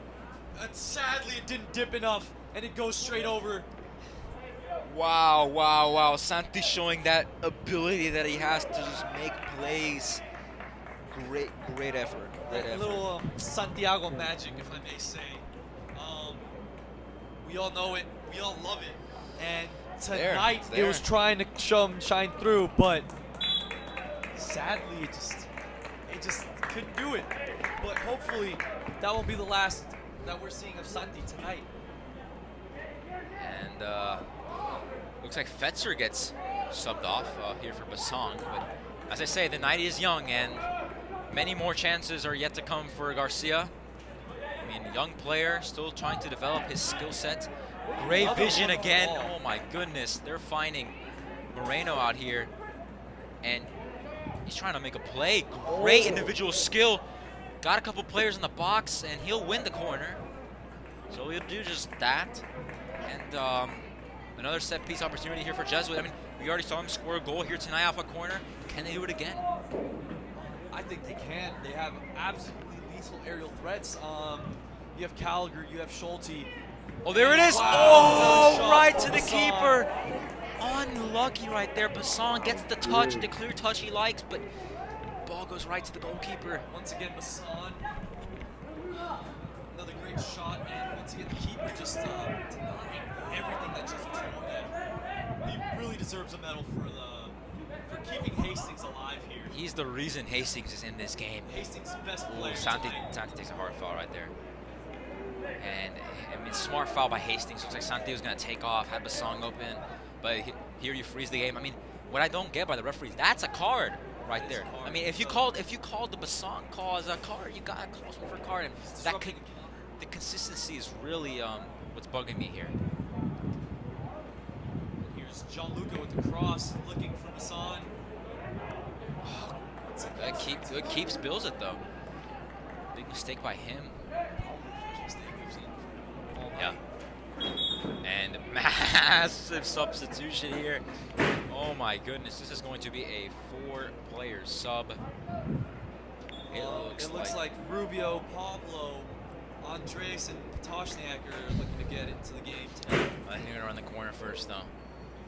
And sadly, it didn't dip enough, and it goes straight over. Wow, wow, wow. Santi showing that ability that he has to just make plays. Great effort. Great A effort. little Santiago magic, if I may say. We all know it. We all love it. And tonight, It's it there. was trying to shine through, but sadly, it just couldn't do it. But hopefully, that won't be the last that we're seeing of Santi tonight. And looks like Fetzer gets subbed off here for Basong. But as I say, the night is young, and many more chances are yet to come for Garcia. I mean, young player, still trying to develop his skill set. Great Another vision wonderful again. ball. Oh my goodness, they're finding Moreno out here, and he's trying to make a play. Great individual skill. Got a couple players in the box, and he'll win the corner. So he'll do just that. And another set piece opportunity here for Jesuit. I mean, we already saw him score a goal here tonight off a corner. Can they do it again? I think they can. They have absolutely lethal aerial threats. You have Gallagher, you have Schulte. Oh, there it is. Wow. Oh, Shot right from to the Basong. keeper. Unlucky right there. Basong gets the touch, the clear touch he likes, but ball goes right to the goalkeeper. Once again, Basong. Another great shot, and once again, the keeper just denying everything that just was thrown at. He really deserves a medal for keeping Hastings alive here. He's the reason Hastings is in this game. Hastings' best Ooh, player Santi tonight. takes a hard foul right there. And I mean, smart foul by Hastings. Looks like Santi was going to take off, had Basong open, but here you freeze the game. I mean, what I don't get by the referees, that's a card right there. I mean, if you called the Basong call as a card, you got to call someone for a card. And that Disrupting the counter. the consistency is really what's bugging me here? Here's Gianluca with the cross, looking for Masson. That keeps Bills it though. Big mistake by him. First mistake we've seen all Yeah. night. And massive substitution here. Oh my goodness, this is going to be a 4-player sub. It looks like Rubio, Pablo, Andres, and Patoshniak are looking to get into the game tonight. I think they're gonna run the corner first though.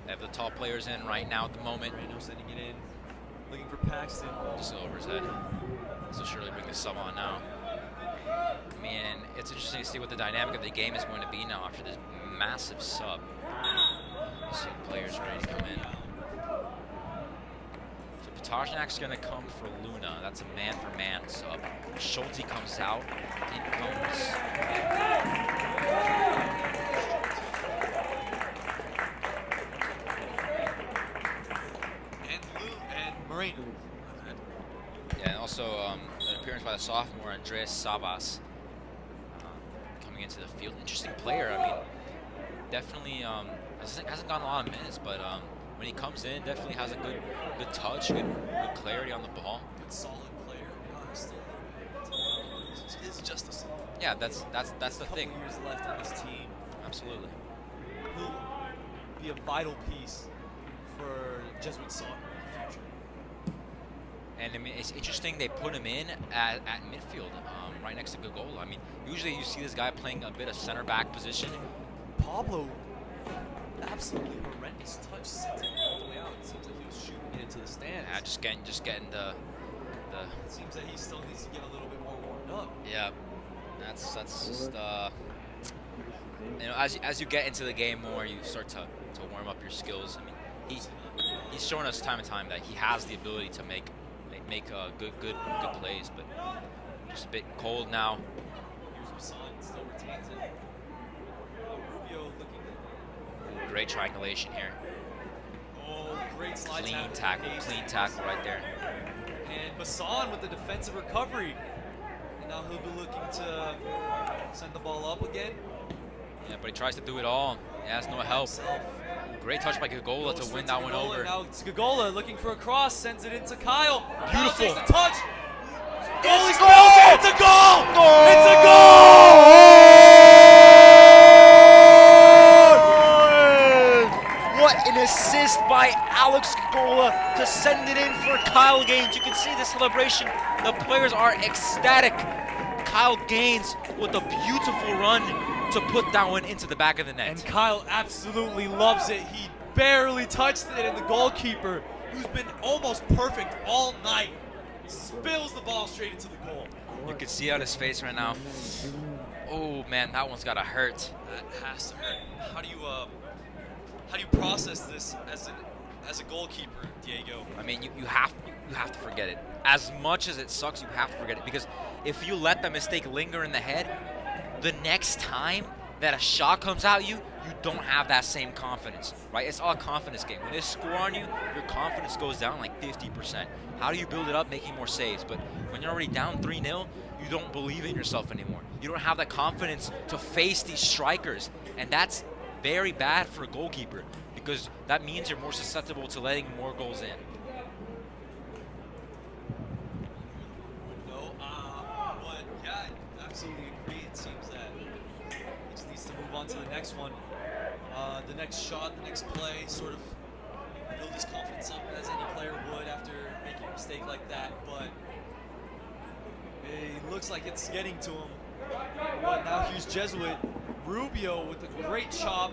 They have the tall players in right now at the moment. Moreno sending it in, looking for Paxton. Just over his head. So surely bring the sub on now. I mean, it's interesting to see what the dynamic of the game is going to be now after this massive sub. See players ready to come in. So Patoshniak's going to come for Luna. That's a man-for-man sub. Schulte comes out. In comes. And Moreno. Yeah, and also an appearance by the sophomore Andres Savas coming into the field. Interesting player. I mean, definitely hasn't gotten a lot of minutes, but when he comes in, definitely has a good touch, good clarity on the ball. Good solid player. Still is just a sophomore. Yeah, that's the thing. Couple years left on this team. Absolutely. He'll be a vital piece for Jesuit soccer in the future. And I mean, it's interesting they put him in at midfield, right next to Gogola. I mean, usually you see this guy playing a bit of center back position. Pablo, absolutely horrendous touch, sent it all the way out. It seems like he was shooting it into the stands. Yeah, just getting the. It seems that he still needs to get a little bit more warmed up. Yeah, that's just you know, as you get into the game more, you start to warm up your skills. I mean, he's shown us time and time that he has the ability to make good plays, but just a bit cold now. Here's Masson, still retains it. Rubio looking. Great triangulation here. Oh, great slide Clean tackle right there. And Masson with the defensive recovery. And now he'll be looking to send the ball up again. Yeah, but he tries to do it all. He has no help. Himself. Great touch by Gogola to win that one Gogola. over. Now it's Gogola looking for a cross, sends it into Kyle. Beautiful. Kyle takes the touch. Goalie spills it. It's a goal. Goal! It's a goal. What an assist by Alex Gogola to send it in for Kyle Gaines. You can see the celebration. The players are ecstatic. Kyle Gaines with a beautiful run to put that one into the back of the net. And Kyle absolutely loves it. He barely touched it, and the goalkeeper, who's been almost perfect all night, spills the ball straight into the goal. You can see on his face right now. Oh man, that one's gotta hurt. That has to hurt. How do you process this as a goalkeeper, Diego? I mean, you have to forget it. As much as it sucks, you have to forget it, because if you let the mistake linger in the head, the next time that a shot comes at you, you don't have that same confidence, right? It's all a confidence game. When they score on you, your confidence goes down like 50%. How do you build it up? Making more saves. But when you're already down 3-0, you don't believe in yourself anymore. You don't have that confidence to face these strikers. And that's very bad for a goalkeeper, because that means you're more susceptible to letting more goals in. But yeah, I absolutely agree. It seems that he just needs to move on to the next one. The next shot, the next play, sort of build his confidence up as any player would after making a mistake like that. But it looks like it's getting to him. But now here's Jesuit. Rubio with a great chop,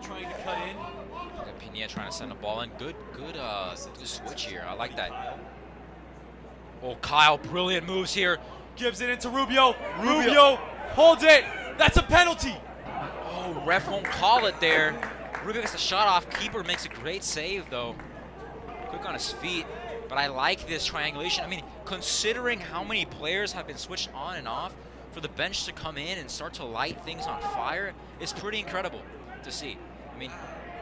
trying to cut in. Pineda trying to send a ball in. Good switch here. I like that. Oh, Kyle, brilliant moves here. Gives it into Rubio. Rubio holds it. That's a penalty. Oh, ref won't call it there. Rubio gets the shot off. Keeper makes a great save, though. Quick on his feet. But I like this triangulation. I mean, considering how many players have been switched on and off, for the bench to come in and start to light things on fire is pretty incredible to see. I mean,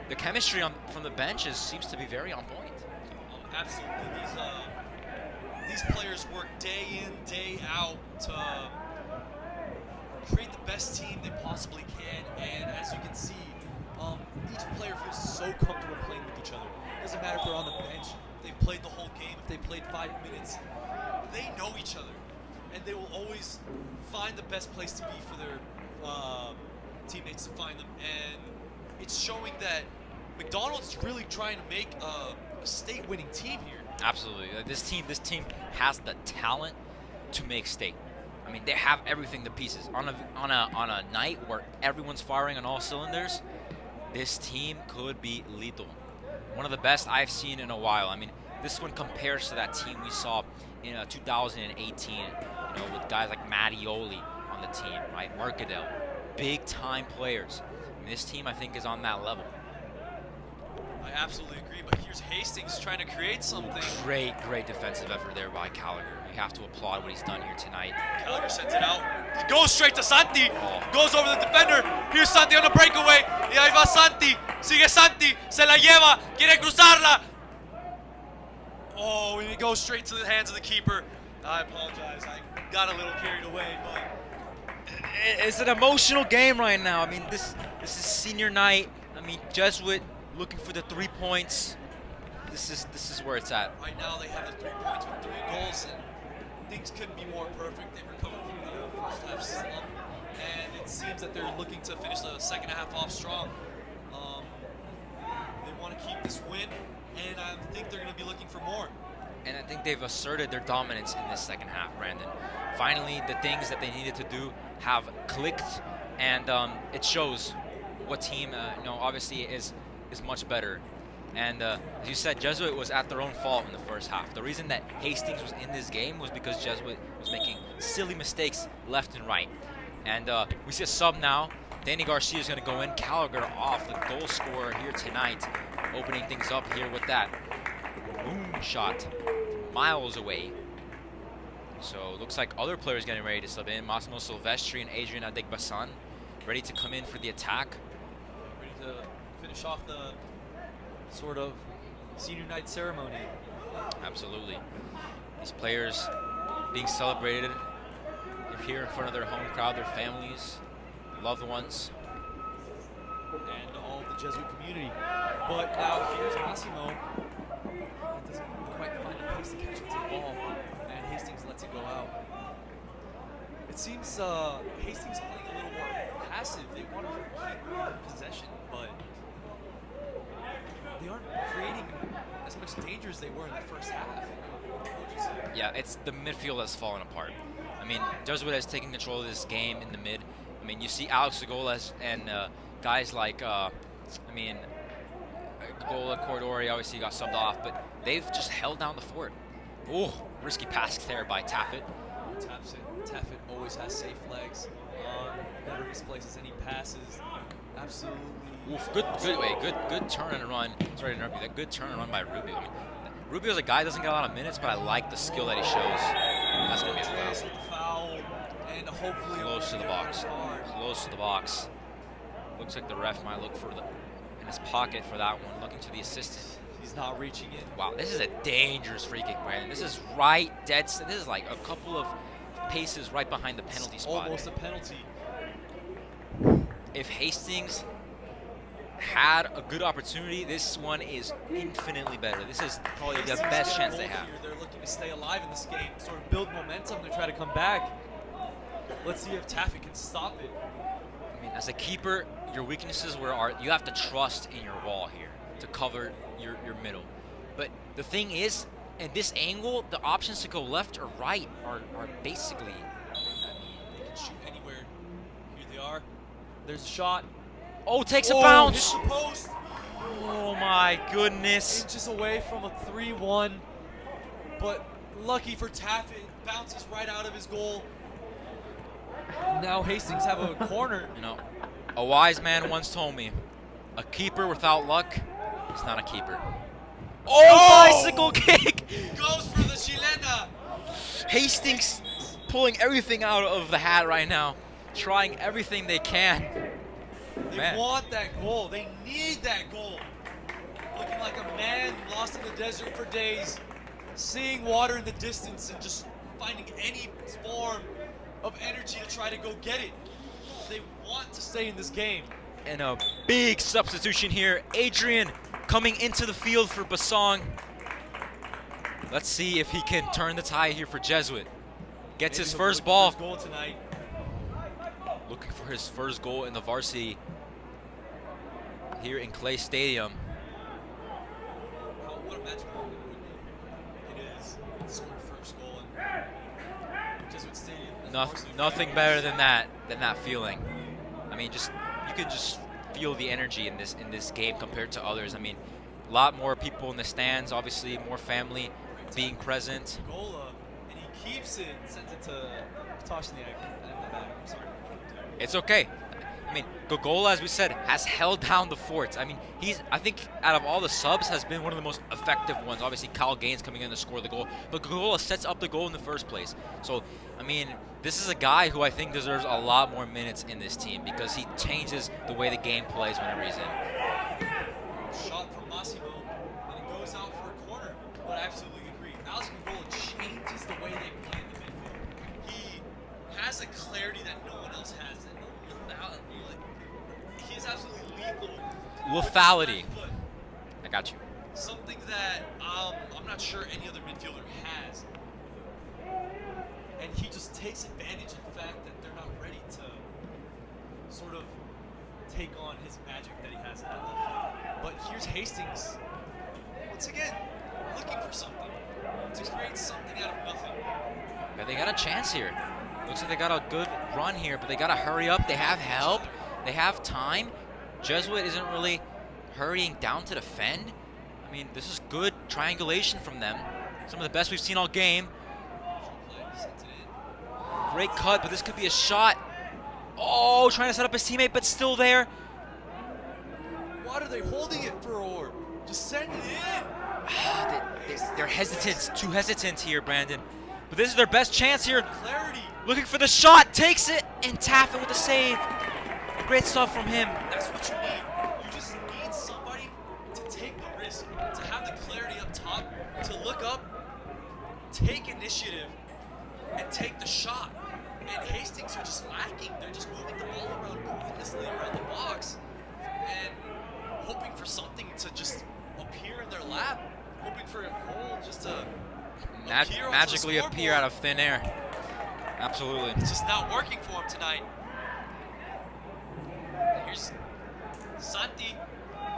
the chemistry from the bench seems to be very on point. Absolutely. These players work day in, day out to create the best team they possibly can. And as you can see, each player feels so comfortable playing with each other. It doesn't matter if they're on the bench, if they've played the whole game, if they played 5 minutes. They know each other, and they will always find the best place to be for their teammates to find them. And it's showing that McDonald's is really trying to make a state-winning team here. Absolutely. This team has the talent to make state. I mean, they have everything, the pieces. On a night where everyone's firing on all cylinders, this team could be lethal. One of the best I've seen in a while. I mean, this one compares to that team we saw in 2018, with guys like Mattioli on the team, right? Mercadal, big-time players. I mean, this team, I think, is on that level. I absolutely agree, but here's Hastings trying to create something. Great defensive effort there by Gallagher. You have to applaud what he's done here tonight. Gallagher sends it out. He goes straight to Santi. Goes over the defender. Here's Santi on the breakaway. Y ahí va Santi. Sigue Santi. Se la lleva. Quiere cruzarla. Oh, and it goes straight to the hands of the keeper. I apologize. I got a little carried away, but it's an emotional game right now. I mean, this is senior night. I mean, Jesuit looking for the 3 points. This is where it's at. Right now they have the 3 points with 3 goals, and things couldn't be more perfect. They've recovered from the first half slump, and it seems that they're looking to finish the second half off strong. They want to keep this win, and I think they're going to be looking for more. And I think they've asserted their dominance in this second half, Brandon. Finally, the things that they needed to do have clicked, and it shows what team, obviously is much better. And as you said, Jesuit was at their own fault in the first half. The reason that Hastings was in this game was because Jesuit was making silly mistakes left and right. And we see a sub now. Danny Garcia is going to go in. Gallagher off, the goal scorer here tonight, opening things up here with that boom shot miles away. So it looks like other players getting ready to sub in. Massimo Silvestri and Adrian Adegbasan ready to come in for the attack. Ready to finish off the sort of senior night ceremony. Absolutely. These players being celebrated here in front of their home crowd, their families, loved ones. And all of the Jesuit community. But now here's Massimo. Doesn't quite find the pace to catch up to the ball. And Hastings lets it go out. It seems Hastings playing a little more passive. They want to keep possession, but they aren't creating as much danger as they were in the first half. Yeah, it's the midfield that's fallen apart. I mean, Jesuit has taken control of this game in the mid. I mean, you see Alex Agola and guys like, Agola, Corridori obviously got subbed off, but they've just held down the fort. Oh, risky pass there by Taffet. Taffet always has safe legs. Never misplaces any passes. Absolutely. Oof, good turn and run. Sorry to interrupt you. That good turn and run by Rubio. I mean, Rubio's a guy who doesn't get a lot of minutes, but I like the skill that he shows. That's gonna be a foul. And hopefully close to the box. Close to the box. Looks like the ref might look for in his pocket for that one, looking to the assistant. He's not reaching it. Wow, this is a dangerous free kick, Brandon. This is right dead. This is like a couple of paces right behind the penalty spot. Almost a penalty. If Hastings had a good opportunity, this one is infinitely better. This is probably the best chance they have. They're looking to stay alive in this game, sort of build momentum to try to come back. Let's see if Taffet can stop it. I mean, as a keeper, your weaknesses you have to trust in your wall here to cover your middle. But the thing is, in this angle, the options to go left or right are basically, they can shoot anywhere. Here they are. There's a shot. Oh, takes a bounce. Hits the post. Oh my goodness. Inches away from a 3-1. But lucky for Taffet, bounces right out of his goal. Now Hastings have a corner. A wise man once told me, a keeper without luck is not a keeper. Oh, bicycle kick! Goes for the chilena. Hastings pulling everything out of the hat right now, trying everything they can. They want that goal. They need that goal. Looking like a man lost in the desert for days, seeing water in the distance and just finding any form of energy to try to go get it. They want to stay in this game. And a big substitution here. Adrian coming into the field for Basong. Let's see if he can turn the tide here for Jesuit. Gets Maybe his he'll first look ball. for his goal tonight. Looking for his first goal in the varsity here in Clay Stadium. What a magical moment it would be. It is to score your first goal in Jesuit Stadium. Nothing better than that feeling. I mean, you can just feel the energy in this game compared to others. I mean, a lot more people in the stands, obviously more family being present. Gola, and he keeps it, sends it to Toshniak in the back. I'm sorry. It's okay. I mean, Gogola, as we said, has held down the fort. I mean, I think out of all the subs, has been one of the most effective ones. Obviously, Kyle Gaines coming in to score the goal, but Gogola sets up the goal in the first place. So, I mean, this is a guy who I think deserves a lot more minutes in this team because he changes the way the game plays whenever he's in. Shot from Massimo, and it goes out for a corner. But I absolutely agree. Alex Gogola changes the way they play in the midfield. He has a clarity that no one else has. He is absolutely lethal. Lethality. I got you. Something that I'm not sure any other midfielder has. And he just takes advantage of the fact that they're not ready to sort of take on his magic that he has in that left field. But here's Hastings, once again, looking for something, to create something out of nothing. Yeah, they got a chance here. Looks like they got a good run here, but they got to hurry up. They have help. They have time. Jesuit isn't really hurrying down to defend. I mean, this is good triangulation from them. Some of the best we've seen all game. Great cut, but this could be a shot. Oh, trying to set up his teammate, but still there. What are they holding it for? Just send it in. They're hesitant, too hesitant here, Brandon. But this is their best chance here. Clarity. Looking for the shot, takes it, and Taffin with the save. Great stuff from him. That's what you need. You just need somebody to take the risk, to have the clarity up top, to look up, take initiative, and take the shot. And Hastings are just lacking. They're just moving the ball around pointlessly around the box and hoping for something to just appear in their lap, hoping for a goal just to magically appear out of thin air. Absolutely. It's just not working for him tonight. Here's Santi.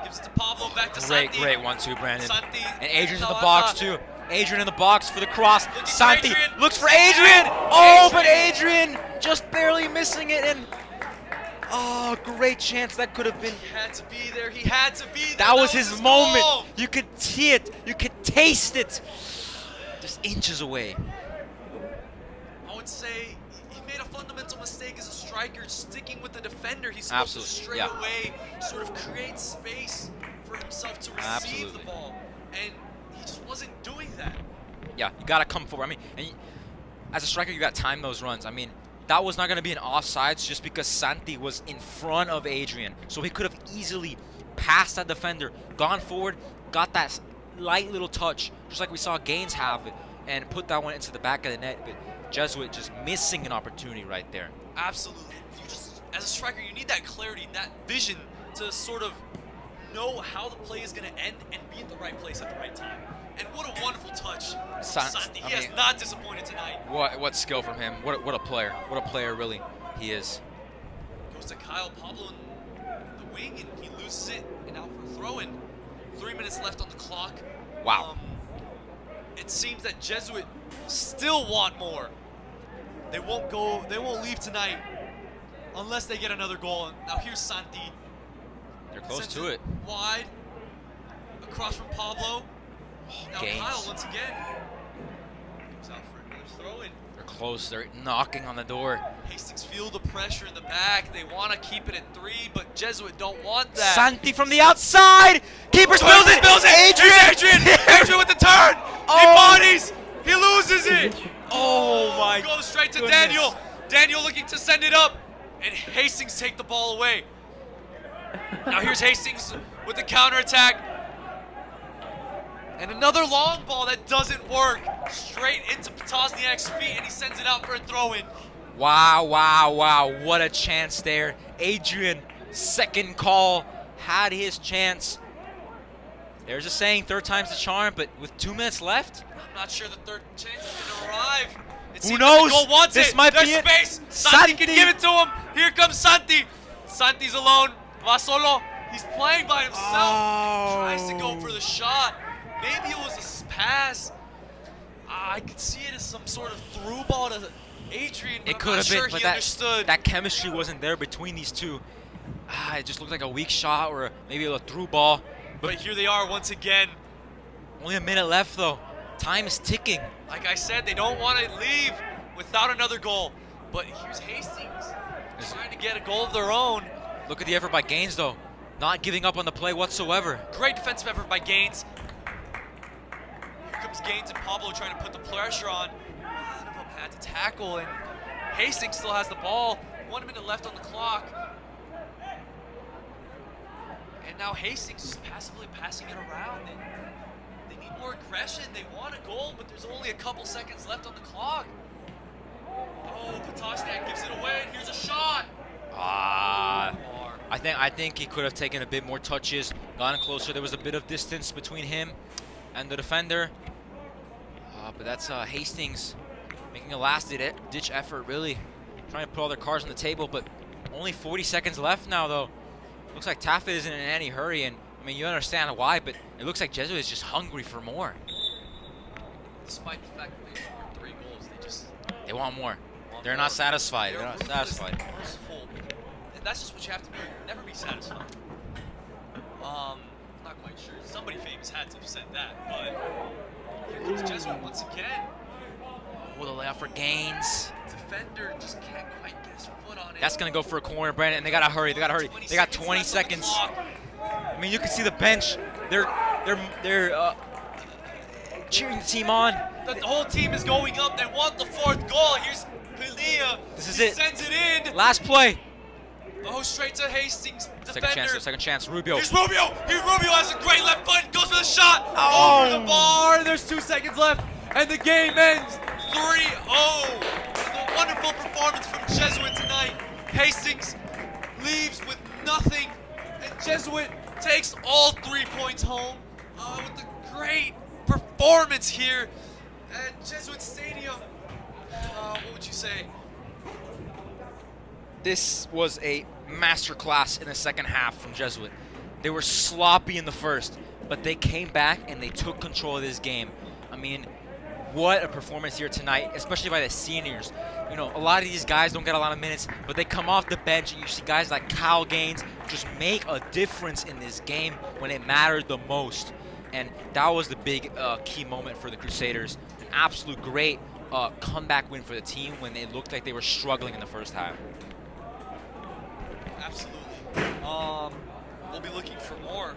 Gives it to Pablo, back to Santi. Great 1-2, Brandon. Santi. And Adrian's in the box, too. Adrian in the box for the cross. Looking Santi for Adrian. looks for Adrian. Oh, but Adrian just barely missing it. And oh, great chance that could have been. He had to be there. He had to be there. That was his moment. Goal. You could see it. You could taste it. Just inches away. I would say he made a fundamental mistake as a striker, sticking with the defender. He's supposed to straight away sort of create space for himself to receive the ball. And he just wasn't doing that. Yeah, you got to come forward. I mean, as a striker, you got to time those runs. I mean, that was not going to be an offsides just because Santi was in front of Adrian. So he could have easily passed that defender, gone forward, got that light little touch, just like we saw Gaines have it, and put that one into the back of the net. But Jesuit just missing an opportunity right there. Absolutely. You just, as a striker, you need that clarity, that vision to sort of know how the play is going to end and be at the right place at the right time. And what a wonderful touch. Santi, he has not disappointed tonight. What skill from him. What a player. What a player, really, he is. Goes to Kyle Pablo in the wing, and he loses it, and out for a throw-in. 3 minutes left on the clock. Wow. It seems that Jesuit still want more. They won't leave tonight unless they get another goal. Now here's Santi. They're close to it. Wide. Across from Pablo. Now Gaines. Kyle once again. Comes out for another throw-in. They're close. They're knocking on the door. Hastings feel the pressure in the back. They want to keep it at 3, but Jesuit don't want that. Santi from the outside. Keeper spills it. Adrian with the turn. Oh. He bodies. He loses it. Oh my Goes straight to goodness. Daniel. Daniel looking to send it up. And Hastings take the ball away. Now here's Hastings with the counterattack. And another long ball that doesn't work. Straight into Potosniak's feet, and he sends it out for a throw-in. Wow, wow, wow. What a chance there. Adrian, second call, had his chance. There's a saying, third time's the charm, but with 2 minutes left, I'm not sure the third chance is going to arrive. It who seems knows? Like the goal wants This it. might There's be it. space. Santi can give it to him. Here comes Santi. Santi's alone. Va solo. He's playing by himself. Tries to go for the shot. Maybe it was a pass. I could see it as some sort of through ball to Adrian, but it I'm could not have sure been, but he understood. that chemistry wasn't there between these two. It just looked like a weak shot or maybe a through ball. But here they are once again. Only a minute left, though. Time is ticking. Like I said, they don't want to leave without another goal. But here's Hastings trying to get a goal of their own. Look at the effort by Gaines, though. Not giving up on the play whatsoever. Great defensive effort by Gaines. Here comes Gaines and Pablo trying to put the pressure on. None of them had to tackle, and Hastings still has the ball. 1 minute left on the clock. And now Hastings is passively passing it around. They need more aggression. They want a goal, but there's only a couple seconds left on the clock. Oh, Patashnak gives it away, and here's a shot. I think he could have taken a bit more touches, gotten closer. There was a bit of distance between him and the defender. But that's Hastings making a last-ditch effort, really trying to put all their cards on the table. But only 40 seconds left now, though. Looks like Taffet isn't in any hurry, and I mean, you understand why, but it looks like Jesuit is just hungry for more. Despite the fact that they scored 3 goals, they want more. They're not satisfied. They're not satisfied. Merciful. And that's just what you have to be. Never be satisfied. Not quite sure. Somebody famous had to have said that, but here comes Jesuit once again. Oh, the layout for Gaines. Defender just can't quite get his foot on it. That's gonna go for a corner, Brandon. And they gotta hurry. They gotta hurry. They got 20 seconds. I mean, you can see the bench. They're cheering the team on. The whole team is going up. They want the 4th goal. Here's Padilla. This is he it. Sends it in. Last play. Oh, straight to Hastings. Defender. Second chance. Rubio. Here's Rubio. Here Rubio has a great left foot. Goes for the shot. Oh. Over the bar. There's 2 seconds left, and the game ends 3-0. The wonderful performance from Jesuit tonight. Hastings leaves with nothing, and Jesuit takes all 3 points home with a great performance here at Jesuit Stadium. What would you say? This was a masterclass in the second half from Jesuit. They were sloppy in the first, but they came back and they took control of this game. I mean, what a performance here tonight, especially by the seniors. You know, a lot of these guys don't get a lot of minutes, but they come off the bench and you see guys like Kyle Gaines just make a difference in this game when it mattered the most. And that was the big key moment for the Crusaders. An absolute great comeback win for the team when it looked like they were struggling in the first half. Absolutely. We'll be looking for more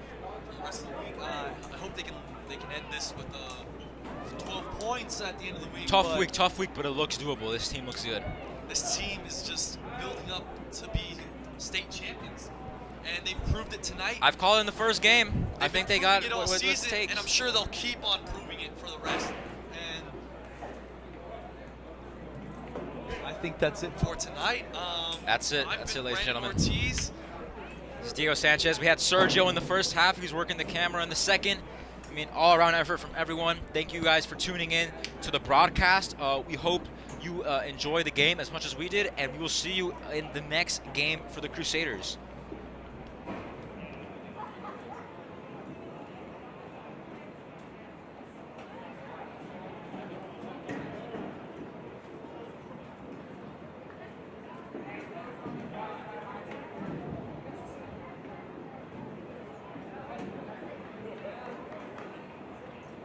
for the rest of the week. I hope they can end this with 12 points at the end of the week. Tough week, but it looks doable. This team looks good. This team is just building up to be state champions, and they've proved it tonight. I've called it in the first game. I think they got it all what it season, takes. and I'm sure they'll keep on proving it for the rest. And I think that's it for tonight. That's it. I've That's been it, ladies and Brandon gentlemen. Ortiz. This is Diego Sanchez. We had Sergio in the first half. He was working the camera in the second. I mean, all-around effort from everyone. Thank you guys for tuning in to the broadcast. We hope you enjoy the game as much as we did, and we will see you in the next game for the Crusaders.